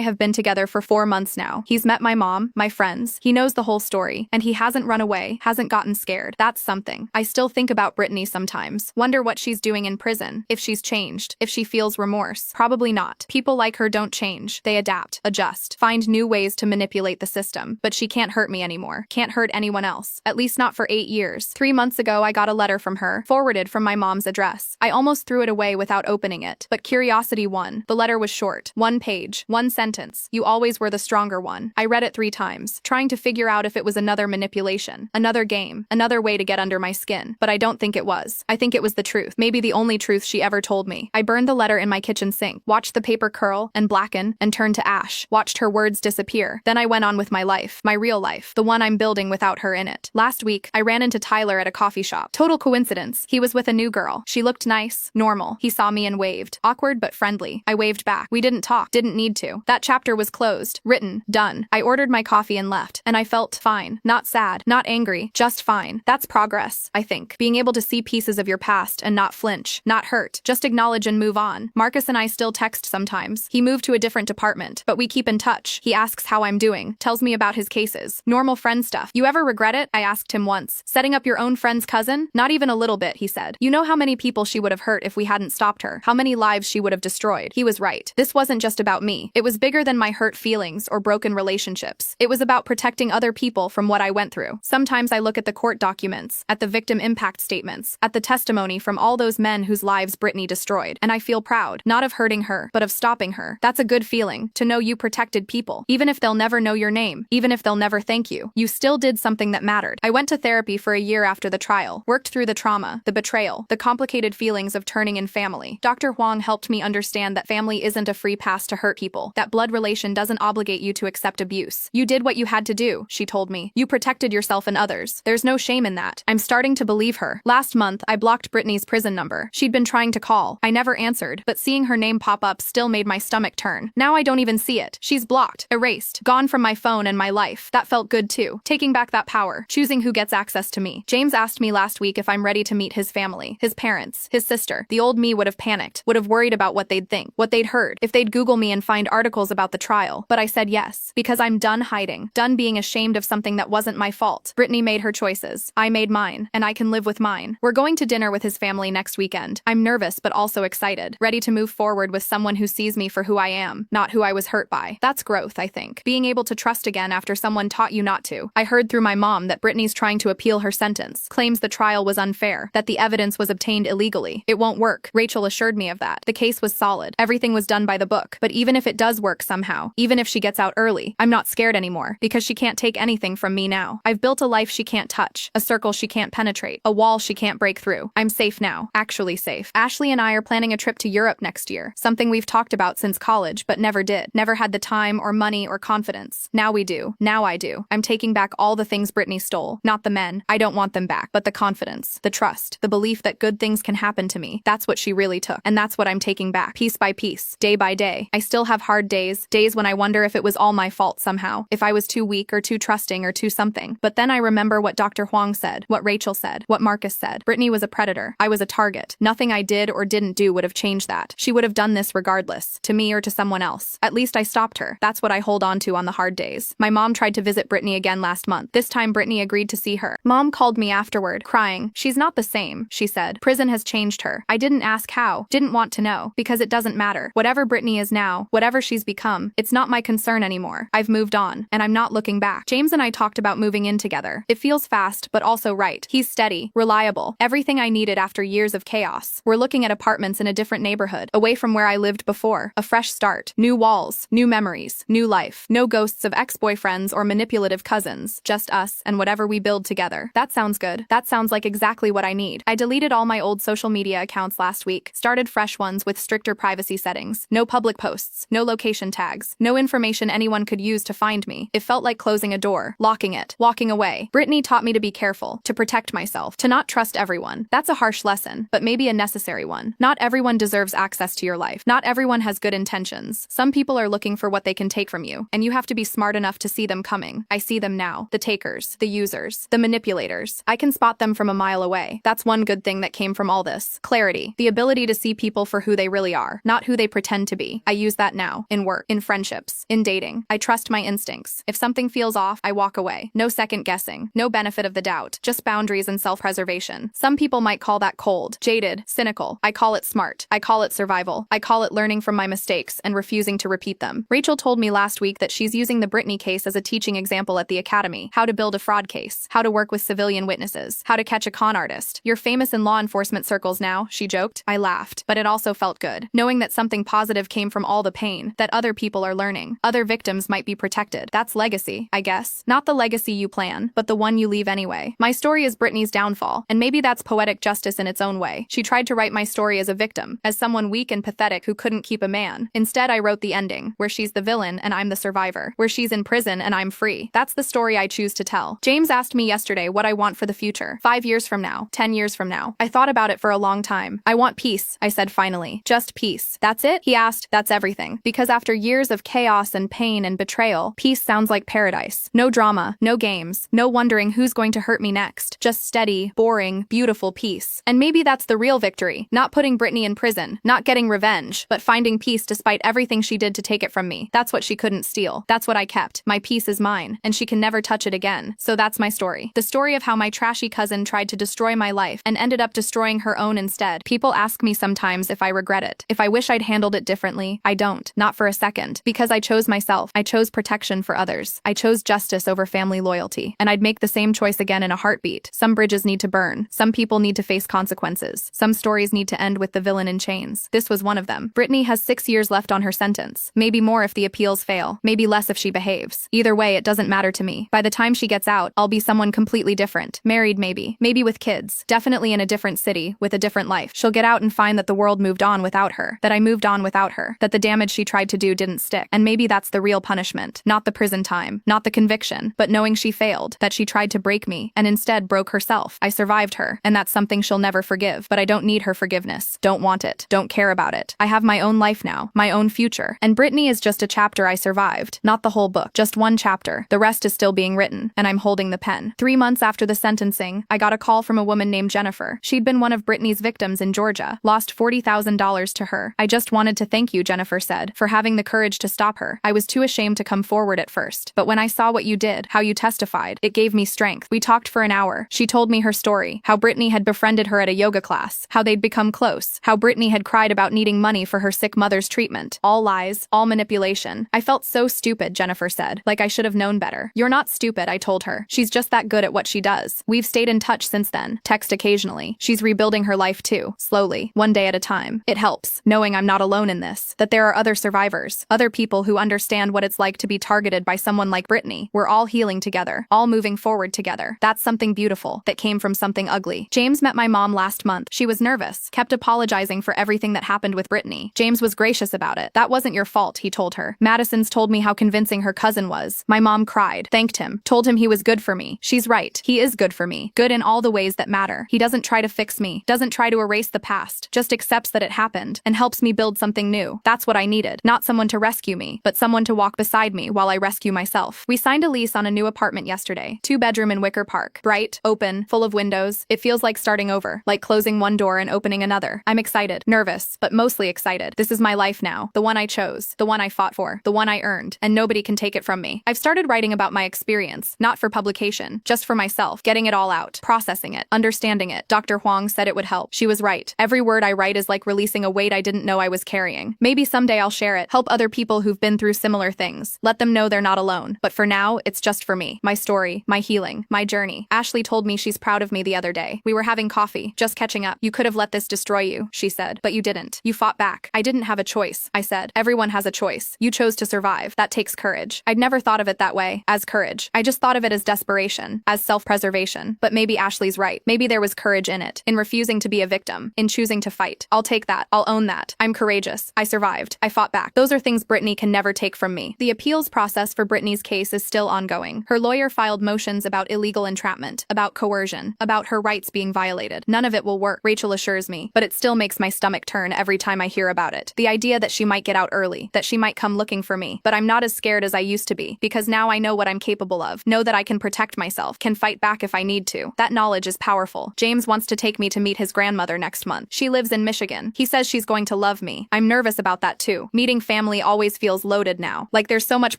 have been together for 4 months now. He's met my mom, my friends. He knows the whole story, and he hasn't run away, hasn't gotten scared. That's something. I still think about Brittany sometimes. Wonder what she's doing in prison, if she's changed, if she feels remorse. Probably not. People like her don't change. They adapt, adjust, find new ways to manipulate the system. But she can't hurt me anymore. Can't hurt anyone else. At least not for 8 years. 3 months ago, I got a letter from her, forwarded from my mom's address. I almost threw it away without opening it, but curiosity won. The letter was short. 1 page, 1 sentence. "You always were the stronger one." I read it 3 times, trying to figure out if it was another manipulation, another game, another way to get under my skin. But I don't think it was. I think it was the truth. Maybe the only truth she ever told me. I burned the letter in my kitchen sink, watched the paper curl and blacken and turn to ash, watched her words disappear. Then I went on with my life, my real life, the one I'm building without her in it. Last week, I ran into Tyler at a coffee shop. Total coincidence. He was with a new girl. She looked nice, normal. He saw me and waved. Awkward but friendly. I waved back. We didn't talk. Didn't need to. That chapter was closed. Written. Done. I ordered my coffee and left. And I felt fine. Not sad. Not angry. Just fine. That's progress, I think. Being able to see pieces of your past and not flinch. Not hurt. Just acknowledge and move on. Marcus and I still text sometimes. He moved to a different department, but we keep in touch. He asks how I'm doing. Tells me about his cases. Normal friend stuff. "You ever regret it?" I asked him once. "Setting up your own friend's cousin?" "Not even a little bit," he said. "You know how many people she would have hurt if we hadn't stopped her. How many lives she would have destroyed." He was right. This wasn't just about me. It was bigger than my hurt feelings or broken relationships. It was about protecting other people from what I went through. Sometimes I look at the court documents, at the victim impact statements, at the testimony from all those men whose lives Brittany destroyed, and I feel proud, not of hurting her, but of stopping her. That's a good feeling, to know you protected people. Even if they'll never know your name, even if they'll never thank you, you still did something that mattered. I went to therapy for a year after the trial, worked through the trauma, the betrayal, the complicated feelings of turning in family. Dr. Huang helped me understand that family isn't a free pass to hurt people, that blood relation doesn't obligate you to accept abuse. You did what you had to do, she told me. You protected yourself and others. There's no shame in that. I'm starting to believe her. Last month, I blocked Brittany's prison number. She'd been trying to call. I never answered, but seeing her name pop up still made my stomach turn. Now I don't even see it. She's blocked, erased, gone from my phone and my life. That felt good too. Taking back that power, choosing who gets access to me. James asked me last week if I'm ready to meet his family, his parents, his sister. The old me would have panicked, would have worried about what they'd think, what they'd heard, if they'd Google me and find articles about the trial. But I said yes, because I'm done hiding, done being ashamed of something that wasn't my fault. Brittany made her choices. I made mine, and I can live with mine. We're going to dinner with his family next weekend. I'm nervous but also excited, ready to move forward with someone who sees me for who I am, not who I was hurt by. That's growth, I think. Being able to trust again after someone taught you not to. I heard through my mom that Brittany's trying to appeal her sentence, claims the trial was unfair, that the evidence was obtained illegally. It won't work. Rachel assured me of that. The case was solid. Everything was done by the book. But even if it does work somehow, even if she gets out early, I'm not scared anymore, because she can't take anything from me now. I I've built a life she can't touch, a circle she can't penetrate, a wall she can't break through. I'm safe now, actually safe. Ashley and I are planning a trip to Europe next year, something we've talked about since college, but never did. Never had the time or money or confidence. Now we do. Now I do. I'm taking back all the things Brittany stole. Not the men. I don't want them back. But the confidence, the trust, the belief that good things can happen to me. That's what she really took. And that's what I'm taking back, piece by piece, day by day. I still have hard days when I wonder if it was all my fault somehow, if I was too weak or too trusting or too something. But then I remember what Dr. Huang said, what Rachel said, what Marcus said. Brittany was a predator. I was a target. Nothing I did or didn't do would have changed that. She would have done this regardless, to me or to someone else. At least I stopped her. That's what I hold on to on the hard days. My mom tried to visit Brittany again last month. This time Brittany agreed to see her. Mom called me afterward, crying. She's not the same, she said. Prison has changed her. I didn't ask how, didn't want to know, because it doesn't matter. Whatever Brittany is now, whatever she's become, it's not my concern anymore. I've moved on, and I'm not looking back. James and I talked about moving in together. It feels fast, but also right. He's steady, reliable, everything I needed after years of chaos. We're looking at apartments in a different neighborhood, away from where I lived before. A fresh start, new walls, new memories, new life. No ghosts of ex-boyfriends or manipulative cousins, just us and whatever we build together. That sounds good. That sounds like exactly what I need. I deleted all my old social media accounts last week, started fresh ones with stricter privacy settings. No public posts, no location tags, no information anyone could use to find me. It felt like closing a door, locking it, walking away. Brittany taught me to be careful, to protect myself, to not trust everyone. That's a harsh lesson, but maybe a necessary one. Not everyone deserves access to your life. Not everyone has good intentions. Some people are looking for what they can take from you, and you have to be smart enough to see them coming. I see them now. The takers, the users, the manipulators. I can spot them from a mile away. That's one good thing that came from all this. Clarity. The ability to see people for who they really are, not who they pretend to be. I use that now, in work, in friendships, in dating. I trust my instincts. If something feels off, I walk away. No second guessing. No benefit of the doubt. Just boundaries and self-preservation. Some people might call that cold, jaded, cynical. I call it smart. I call it survival. I call it learning from my mistakes and refusing to repeat them. Rachel told me last week that she's using the Brittany case as a teaching example at the academy. How to build a fraud case. How to work with civilian witnesses. How to catch a con artist. You're famous in law enforcement circles now, she joked. I laughed, but it also felt good, knowing that something positive came from all the pain, that other people are learning. Other victims might be protected. That's legacy, I guess. Not the legacy you plan, but the one you leave anyway. My story is Brittany's downfall, and maybe that's poetic justice in its own way. She tried to write my story as a victim, as someone weak and pathetic who couldn't keep a man. Instead, I wrote the ending, where she's the villain and I'm the survivor, where she's in prison and I'm free. That's the story I choose to tell. James asked me yesterday what I want for the future. 5 years from now, 10 years from now. I thought about it for a long time. I want peace, I said finally. Just peace. That's it? He asked. That's everything. Because after years of chaos and pain and betrayal, peace sounds like paradise. No drama, no games, no wondering who's going to hurt me next. Just steady, boring, beautiful peace. And maybe that's the real victory. Not putting Brittany in prison, not getting revenge, but finding peace despite everything she did to take it from me. That's what she couldn't steal. That's what I kept. My peace is mine, and she can never touch it again. So that's my story. The story of how my trashy cousin tried to destroy my life and ended up destroying her own instead. People ask me sometimes if I regret it, if I wish I'd handled it differently. I don't. Not for a second. Because I chose myself. I chose protection for others. I chose justice over family loyalty. And I'd make the same choice again in a heartbeat. Some bridges need to burn. Some people need to face consequences. Some stories need to end with the villain in chains. This was one of them. Brittany has 6 years left on her sentence. Maybe more if the appeals fail. Maybe less if she behaves. Either way, it doesn't matter to me. By the time she gets out, I'll be someone completely different. Married maybe. Maybe with kids. Definitely in a different city, with a different life. She'll get out and find that the world moved on without her. That I moved on without her. That the damage she tried to do didn't stick. And maybe that's the real punishment. Not the prison time. Not the conviction. But knowing she failed. That she tried to break me, and instead broke herself. I survived her, and that's something she'll never forgive. But I don't need her forgiveness. Don't want it. Don't care about it. I have my own life now. My own future. And Brittany is just a chapter I survived. Not the whole book. Just one chapter. The rest is still being written, and I'm holding the pen. 3 months after the sentencing, I got a call from a woman named Jennifer. She'd been one of Brittany's victims in Georgia. Lost $40,000 to her. I just wanted to thank you, Jennifer said, for having the courage to stop her. I was too ashamed to come forward at first. But when I saw what you did, how you testified, it gave me strength. We talked for an hour. She told me her story. How Brittany had befriended her at a yoga class. How they'd become close. How Brittany had cried about needing money for her sick mother's treatment. All lies. All manipulation. I felt so stupid, Jennifer said. Like I should have known better. You're not stupid, I told her. She's just that good at what she does. We've stayed in touch since then. Text occasionally. She's rebuilding her life too. Slowly. One day at a time. It helps, knowing I'm not alone in this. That there are other survivors. Other people who understand what it's like to be targeted by someone like Brittany. We're all healing together. together, all moving forward together. That's something beautiful that came from something ugly. James met my mom last month. She was nervous, kept apologizing for everything that happened with Brittany. James was gracious about it. That wasn't your fault, he told her. Madison's told me how convincing her cousin was. My mom cried, thanked him, told him he was good for me. She's right. He is good for me. Good in all the ways that matter. He doesn't try to fix me, doesn't try to erase the past, just accepts that it happened and helps me build something new. That's what I needed. Not someone to rescue me, but someone to walk beside me while I rescue myself. We signed a lease on a new apartment yesterday. 2-bedroom in Wicker Park. Bright, open, full of windows. It feels like starting over, like closing one door and opening another. I'm excited, nervous, but mostly excited. This is my life now. The one I chose, the one I fought for, the one I earned, and nobody can take it from me. I've started writing about my experience, not for publication, just for myself, getting it all out, processing it, understanding it. Dr. Huang said it would help. She was right. Every word I write is like releasing a weight I didn't know I was carrying. Maybe someday I'll share it, help other people who've been through similar things, let them know they're not alone. But for now, it's just for me, my story, my healing, my journey. Ashley told me she's proud of me the other day. We were having coffee, just catching up. You could have let this destroy you, she said, but you didn't. You fought back. I didn't have a choice, I said. Everyone has a choice. You chose to survive. That takes courage. I'd never thought of it that way, as courage. I just thought of it as desperation, as self-preservation. But maybe Ashley's right. Maybe there was courage in it, in refusing to be a victim, in choosing to fight. I'll take that. I'll own that. I'm courageous. I survived. I fought back. Those are things Brittany can never take from me. The appeals process for Brittany's case is still ongoing. Her lawyer filed motions about illegal entrapment, about coercion, about her rights being violated. None of it will work, Rachel assures me, but it still makes my stomach turn every time I hear about it. The idea that she might get out early, that she might come looking for me. But I'm not as scared as I used to be, because now I know what I'm capable of, know that I can protect myself, can fight back if I need to. That knowledge is powerful. James wants to take me to meet his grandmother next month. She lives in Michigan. He says she's going to love me. I'm nervous about that too. Meeting family always feels loaded now, like there's so much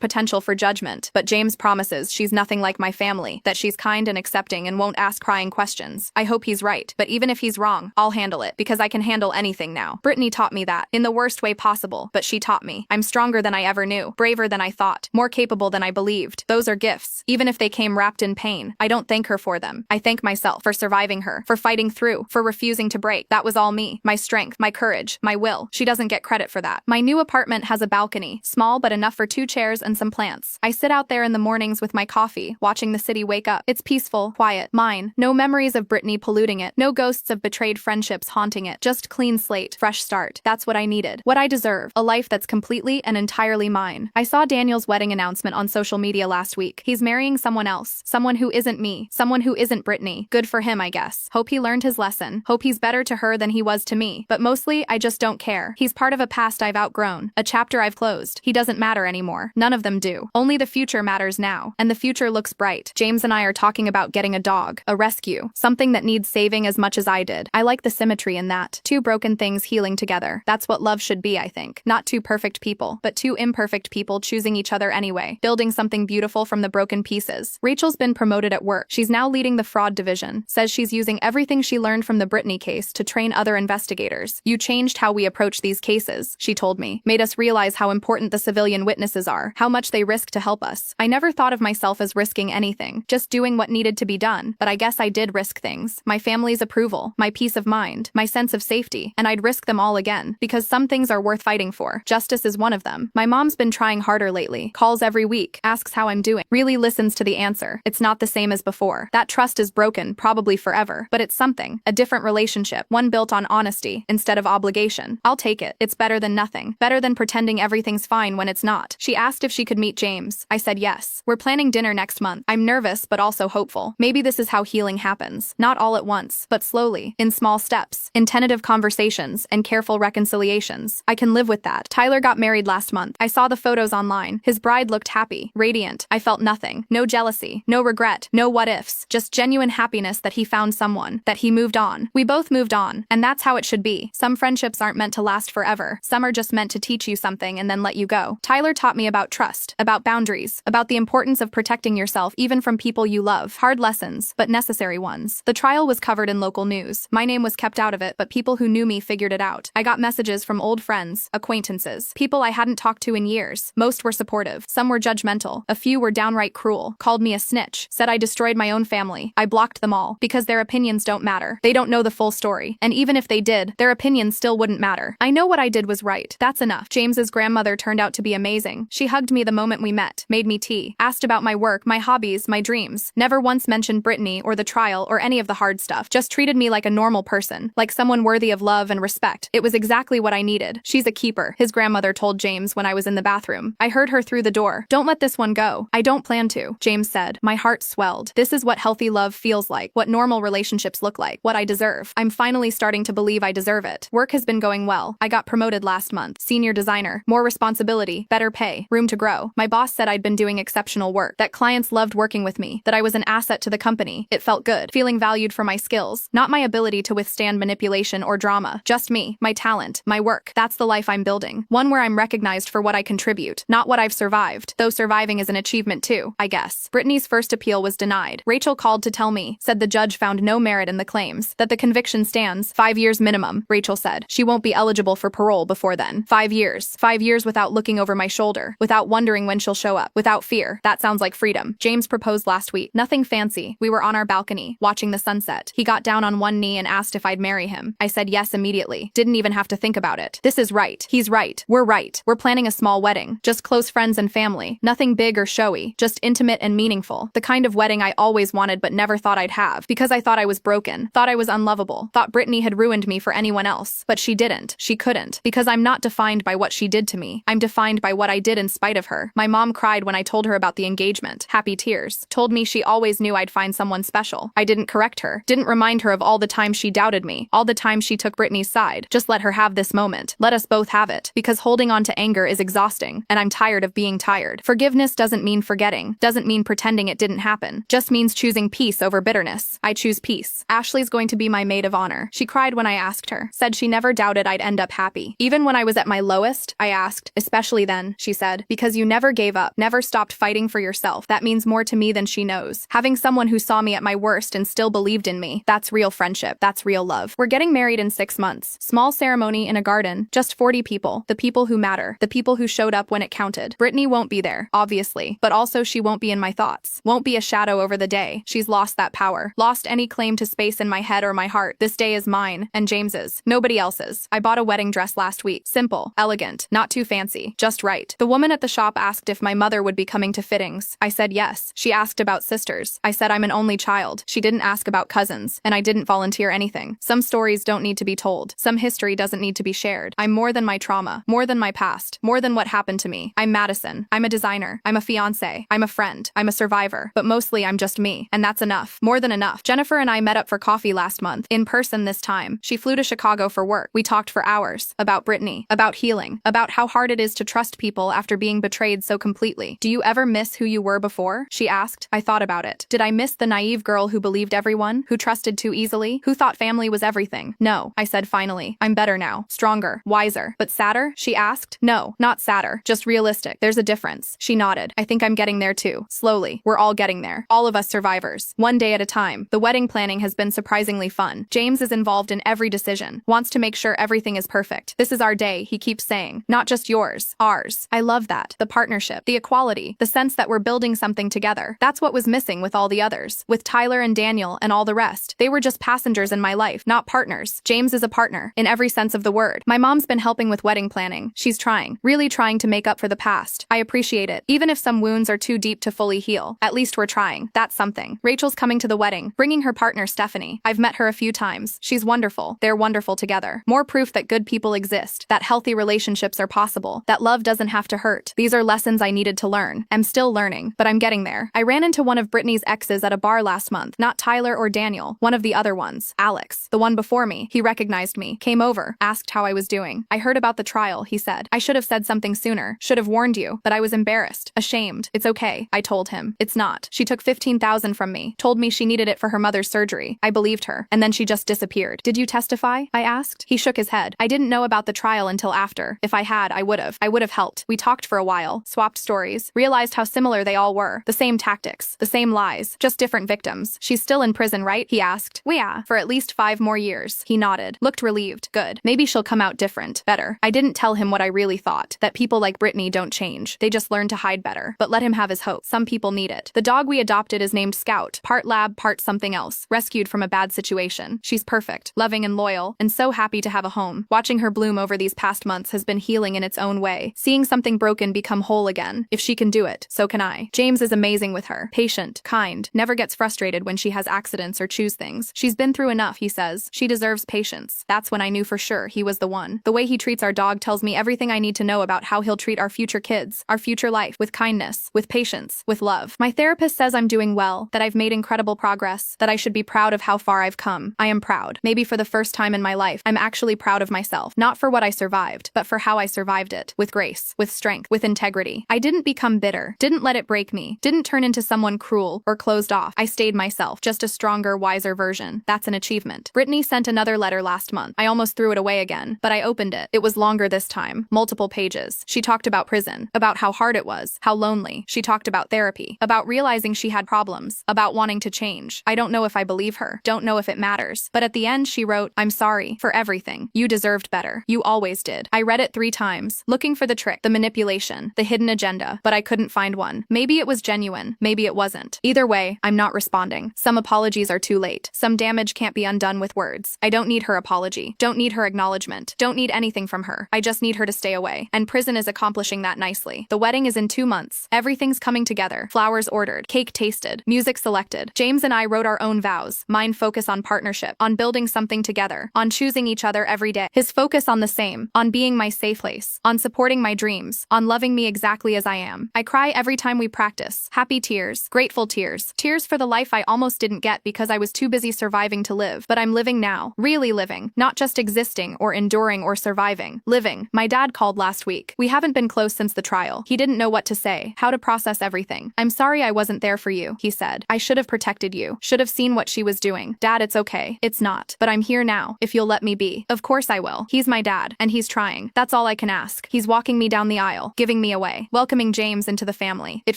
potential for judgment. But James promises she's nothing like my family, that she's kind and accepting and won't ask prying questions. I hope he's right, but even if he's wrong, I'll handle it, because I can handle anything now. Brittany taught me that, in the worst way possible, but she taught me. I'm stronger than I ever knew, braver than I thought, more capable than I believed. Those are gifts, even if they came wrapped in pain. I don't thank her for them. I thank myself for surviving her, for fighting through, for refusing to break. That was all me, my strength, my courage, my will. She doesn't get credit for that. My new apartment has a balcony, small but enough for 2 chairs and some plants. I sit out there in the mornings with my coffee, watching the city wake up. It's peaceful, quiet, mine. No memories of Brittany polluting it, no ghosts of betrayed friendships haunting it. Just clean slate, fresh start. That's what I needed. What I deserve. A life that's completely and entirely mine. I saw Daniel's wedding announcement on social media last week. He's marrying someone else. Someone who isn't me. Someone who isn't Brittany. Good for him, I guess. Hope he learned his lesson. Hope he's better to her than he was to me. But mostly, I just don't care. He's part of a past I've outgrown. A chapter I've closed. He doesn't matter anymore. None of them do. Only the future matters now. And the future looks bright. James and I are talking about getting a dog. A rescue. Something that needs saving as much as I did. I like the symmetry in that. 2 broken things healing together. That's what love should be, I think. Not 2 perfect people, but 2 imperfect people choosing each other anyway. Building something beautiful from the broken pieces. Rachel's been promoted at work. She's now leading the fraud division. Says she's using everything she learned from the Brittany case to train other investigators. You changed how we approach these cases, she told me. Made us realize how important the civilian witnesses are, how much they risk to help us. I never thought of myself as risking anything, just doing what needed to be done, but I guess I did risk things. My family's approval, my peace of mind, my sense of safety, and I'd risk them all again, because some things are worth fighting for. Justice is one of them. My mom's been trying harder lately, calls every week, asks how I'm doing, really listens to the answer. It's not the same as before. That trust is broken, probably forever, but it's something, a different relationship, one built on honesty, instead of obligation. I'll take it. It's better than nothing. Better than pretending everything's fine when it's not. She asked if she could meet James. I said yes. We're planning dinner next month. I'm nervous, but also hopeful. Maybe this is how healing happens. Not all at once, but slowly, in small steps, in tentative conversations, and careful reconciliations. I can live with that. Tyler got married last month. I saw the photos online. His bride looked happy, radiant. I felt nothing. No jealousy, no regret, no what ifs, just genuine happiness that he found someone, that he moved on. We both moved on, and that's how it should be. Some friendships aren't meant to last forever. Some are just meant to teach you something and then let you go. Tyler taught me about trust, about boundaries, about the importance of protecting yourself even from people you love. Hard lessons, but necessary ones. The trial was covered in local news. My name was kept out of it, but people who knew me figured it out. I got messages from old friends, acquaintances, people I hadn't talked to in years. Most were supportive. Some were judgmental. A few were downright cruel, called me a snitch, said I destroyed my own family. I blocked them all, because their opinions don't matter. They don't know the full story. And even if they did, their opinions still wouldn't matter. I know what I did was right. That's enough. James's grandmother turned out to be amazing. She hugged me the moment we met, made me tea, asked about my work, my my hobbies, my dreams. Never once mentioned Brittany or the trial or any of the hard stuff. Just treated me like a normal person, like someone worthy of love and respect. It was exactly what I needed. She's a keeper, his grandmother told James when I was in the bathroom. I heard her through the door. Don't let this one go. I don't plan to, James said. My heart swelled. This is what healthy love feels like, what normal relationships look like, what I deserve. I'm finally starting to believe I deserve it. Work has been going well. I got promoted last month. Senior designer. More responsibility, better pay, room to grow. My boss said I'd been doing exceptional work, that clients loved working with me, that I was an asset to the company. It felt good, feeling valued for my skills, not my ability to withstand manipulation or drama. Just me, my talent, my work. That's the life I'm building. One where I'm recognized for what I contribute, not what I've survived. Though surviving is an achievement too, I guess. Brittany's first appeal was denied. Rachel called to tell me, said the judge found no merit in the claims, that the conviction stands, 5 years minimum, Rachel said. She won't be eligible for parole before then. 5 years. 5 years without looking over my shoulder, without wondering when she'll show up, without fear. That sounds like freedom. James proposed last week. Nothing fancy. We were on our balcony, watching the sunset. He got down on one knee and asked if I'd marry him. I said yes immediately. Didn't even have to think about it. This is right. He's right. We're right. We're planning a small wedding. Just close friends and family. Nothing big or showy. Just intimate and meaningful. The kind of wedding I always wanted but never thought I'd have. Because I thought I was broken. Thought I was unlovable. Thought Brittany had ruined me for anyone else. But she didn't. She couldn't. Because I'm not defined by what she did to me. I'm defined by what I did in spite of her. My mom cried when I told her about the engagement. Happy tears. Told me she always knew I'd find someone special. I didn't correct her. Didn't remind her of all the times she doubted me. All the times she took Brittany's side. Just let her have this moment. Let us both have it. Because holding on to anger is exhausting. And I'm tired of being tired. Forgiveness doesn't mean forgetting. Doesn't mean pretending it didn't happen. Just means choosing peace over bitterness. I choose peace. Ashley's going to be my maid of honor. She cried when I asked her. Said she never doubted I'd end up happy. Even when I was at my lowest, I asked. Especially then, she said. Because you never gave up. Never stopped fighting for yourself. That means more to me than she knows. Having someone who saw me at my worst and still believed in me. That's real friendship. That's real love. We're getting married in 6 months. Small ceremony in a garden. Just 40 people. The people who matter. The people who showed up when it counted. Brittany won't be there, obviously. But also she won't be in my thoughts. Won't be a shadow over the day. She's lost that power. Lost any claim to space in my head or my heart. This day is mine. And James's. Nobody else's. I bought a wedding dress last week. Simple. Elegant. Not too fancy. Just right. The woman at the shop asked if my mother would be coming to fittings. I said yes. She asked about sisters. I said I'm an only child. She didn't ask about cousins. And I didn't volunteer anything. Some stories don't need to be told. Some history doesn't need to be shared. I'm more than my trauma. More than my past. More than what happened to me. I'm Madison. I'm a designer. I'm a fiance. I'm a friend. I'm a survivor. But mostly I'm just me. And that's enough. More than enough. Jennifer and I met up for coffee last month. In person this time. She flew to Chicago for work. We talked for hours. About Brittany. About healing. About how hard it is to trust people after being betrayed so completely. Do you ever miss who you were before? She asked. I thought about it. Did I miss the naive girl who believed everyone? Who trusted too easily? Who thought family was everything? No. I said finally. I'm better now. Stronger. Wiser. But sadder? She asked. No. Not sadder. Just realistic. There's a difference. She nodded. I think I'm getting there too. Slowly. We're all getting there. All of us survivors. One day at a time. The wedding planning has been surprisingly fun. James is involved in every decision. Wants to make sure everything is perfect. This is our day, he keeps saying. Not just yours. Ours. I love that. The partnership. The equality. The sense that we're building something together. That's what was missing with all the others. With Tyler and Daniel and all the rest. They were just passengers in my life, not partners. James is a partner. In every sense of the word. My mom's been helping with wedding planning. She's trying. Really trying to make up for the past. I appreciate it. Even if some wounds are too deep to fully heal. At least we're trying. That's something. Rachel's coming to the wedding. Bringing her partner Stephanie. I've met her a few times. She's wonderful. They're wonderful together. More proof that good people exist. That healthy relationships are possible. That love doesn't have to hurt. These are lessons I needed to learn. I'm still learning, but I'm getting there. I ran into one of Brittany's exes at a bar last month. Not Tyler or Daniel. One of the other ones. Alex. The one before me. He recognized me. Came over. Asked how I was doing. I heard about the trial, he said. I should have said something sooner. Should have warned you. But I was embarrassed. Ashamed. It's okay. I told him. It's not. She took $15,000 from me. Told me she needed it for her mother's surgery. I believed her. And then she just disappeared. Did you testify? I asked. He shook his head. I didn't know about the trial until after. If I had, I would have. I would have helped. We talked for a while. Swapped stories. Realized how similar they all were. The same tactics. The same lies. Just different victims. She's still in prison, right? He asked. Yeah. For at least 5 more years. He nodded. Looked relieved. Good. Maybe she'll come out different. Better. I didn't tell him what I really thought. That people like Brittany don't change. They just learn to hide better. But let him have his hope. Some people need it. The dog we adopted is named Scout. Part lab, part something else. Rescued from a bad situation. She's perfect. Loving and loyal. And so happy to have a home. Watching her bloom over these past months has been healing in its own way. Seeing something broken become whole again. If she can do it, so can I. James is is amazing with her. Patient, kind, never gets frustrated when she has accidents or choose things. She's been through enough, he says. She deserves patience. That's when I knew for sure he was the one. The way he treats our dog tells me everything I need to know about how he'll treat our future kids, our future life, with kindness, with patience, with love. My therapist says I'm doing well, that I've made incredible progress, that I should be proud of how far I've come. I am proud. Maybe for the first time in my life, I'm actually proud of myself. Not for what I survived, but for how I survived it. With grace, with strength, with integrity. I didn't become bitter, didn't let it break me, didn't turn into someone cruel or closed off. I stayed myself, just a stronger, wiser version. That's an achievement. Brittany sent another letter last month. I almost threw it away again, but I opened it. It was longer this time, multiple pages. She talked about prison, about how hard it was, how lonely. She talked about therapy, about realizing she had problems, about wanting to change. I don't know if I believe her, don't know if it matters. But at the end she wrote, I'm sorry for everything. You deserved better. You always did. I read it 3 times, looking for the trick, the manipulation, the hidden agenda, but I couldn't find one. Maybe it was genuine, maybe it wasn't. Either way, I'm not responding. Some apologies are too late. Some damage can't be undone with words. I don't need her apology, don't need her acknowledgement, don't need anything from her. I just need her to stay away. And prison is accomplishing that nicely. The wedding is in 2 months. Everything's coming together. Flowers ordered, cake tasted, music selected. James and I wrote our own vows. Mine focus on partnership, on building something together, on choosing each other every day. His focus on the same, on being my safe place, on supporting my dreams, on loving me exactly as I am. I cry every time we practice. Happy tears, grateful tears, tears for the life I almost didn't get because I was too busy surviving to live. But I'm living now, really living, not just existing or enduring or surviving. Living. My dad called last week. We haven't been close since the trial. He didn't know what to say, how to process everything. I'm sorry I wasn't there for you, he said. I should have protected you, should have seen what she was doing. Dad, it's okay. It's not. But I'm here now, if you'll let me be. Of course I will. He's my dad, and he's trying. That's all I can ask. He's walking me down the aisle, giving me away, welcoming James into the family. It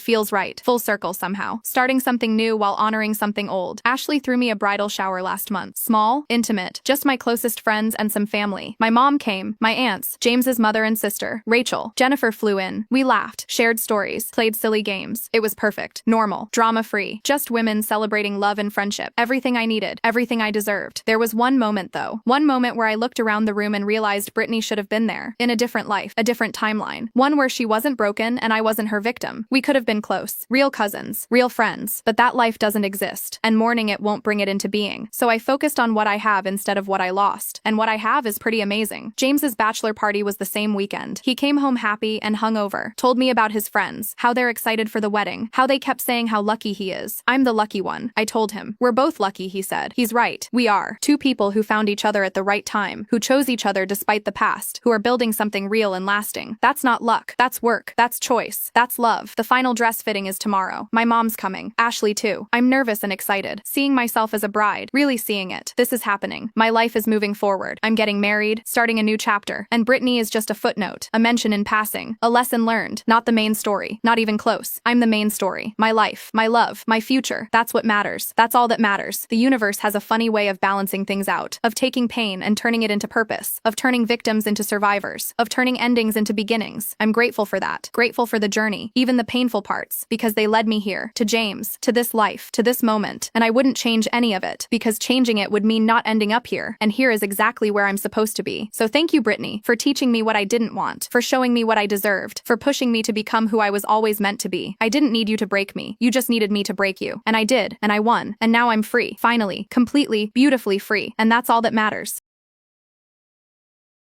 feels right. Full circle somehow. Starting something new while honoring something old. Ashley threw me a bridal shower last month. Small, intimate, just my closest friends and some family. My mom came, my aunts, James's mother and sister, Rachel. Jennifer flew in. We laughed, shared stories, played silly games. It was perfect. Normal. Drama-free. Just women celebrating love and friendship. Everything I needed. Everything I deserved. There was one moment though. One moment where I looked around the room and realized Brittany should have been there. In a different life. A different timeline. One where she wasn't broken and I wasn't her victim. We could have been close. Real cousins. Real friends. But that life doesn't exist. And mourning it won't bring it into being. So I focused on what I have instead of what I lost. And what I have is pretty amazing. James's bachelor party was the same weekend. He came home happy and hungover. Told me about his friends. How they're excited for the wedding. How they kept saying how lucky he is. I'm the lucky one. I told him. We're both lucky, he said. He's right. We are. 2 people who found each other at the right time. Who chose each other despite the past. Who are building something real and lasting. That's not luck. That's work. That's choice. That's love. The final dress fitting is tomorrow. My mom's coming. Ashley too. I'm nervous and excited. Seeing myself as a bride. Really seeing it. This is happening. My life is moving forward. I'm getting married. Starting a new chapter. And Brittany is just a footnote. A mention in passing. A lesson learned. Not the main story. Not even close. I'm the main story. My life. My love. My future. That's what matters. That's all that matters. The universe has a funny way of balancing things out. Of taking pain and turning it into purpose. Of turning victims into survivors. Of turning endings into beginnings. I'm grateful for that. Grateful for the journey. Even the painful parts. Because they led me here. To James. To this life. To this moment. And I wouldn't change any of it. Because changing it would mean not ending up here. And here is exactly where I'm supposed to be. So thank you, Brittany, for teaching me what I didn't want. For showing me what I deserved. For pushing me to become who I was always meant to be. I didn't need you to break me. You just needed me to break you. And I did. And I won. And now I'm free. Finally. Completely, beautifully free. And that's all that matters.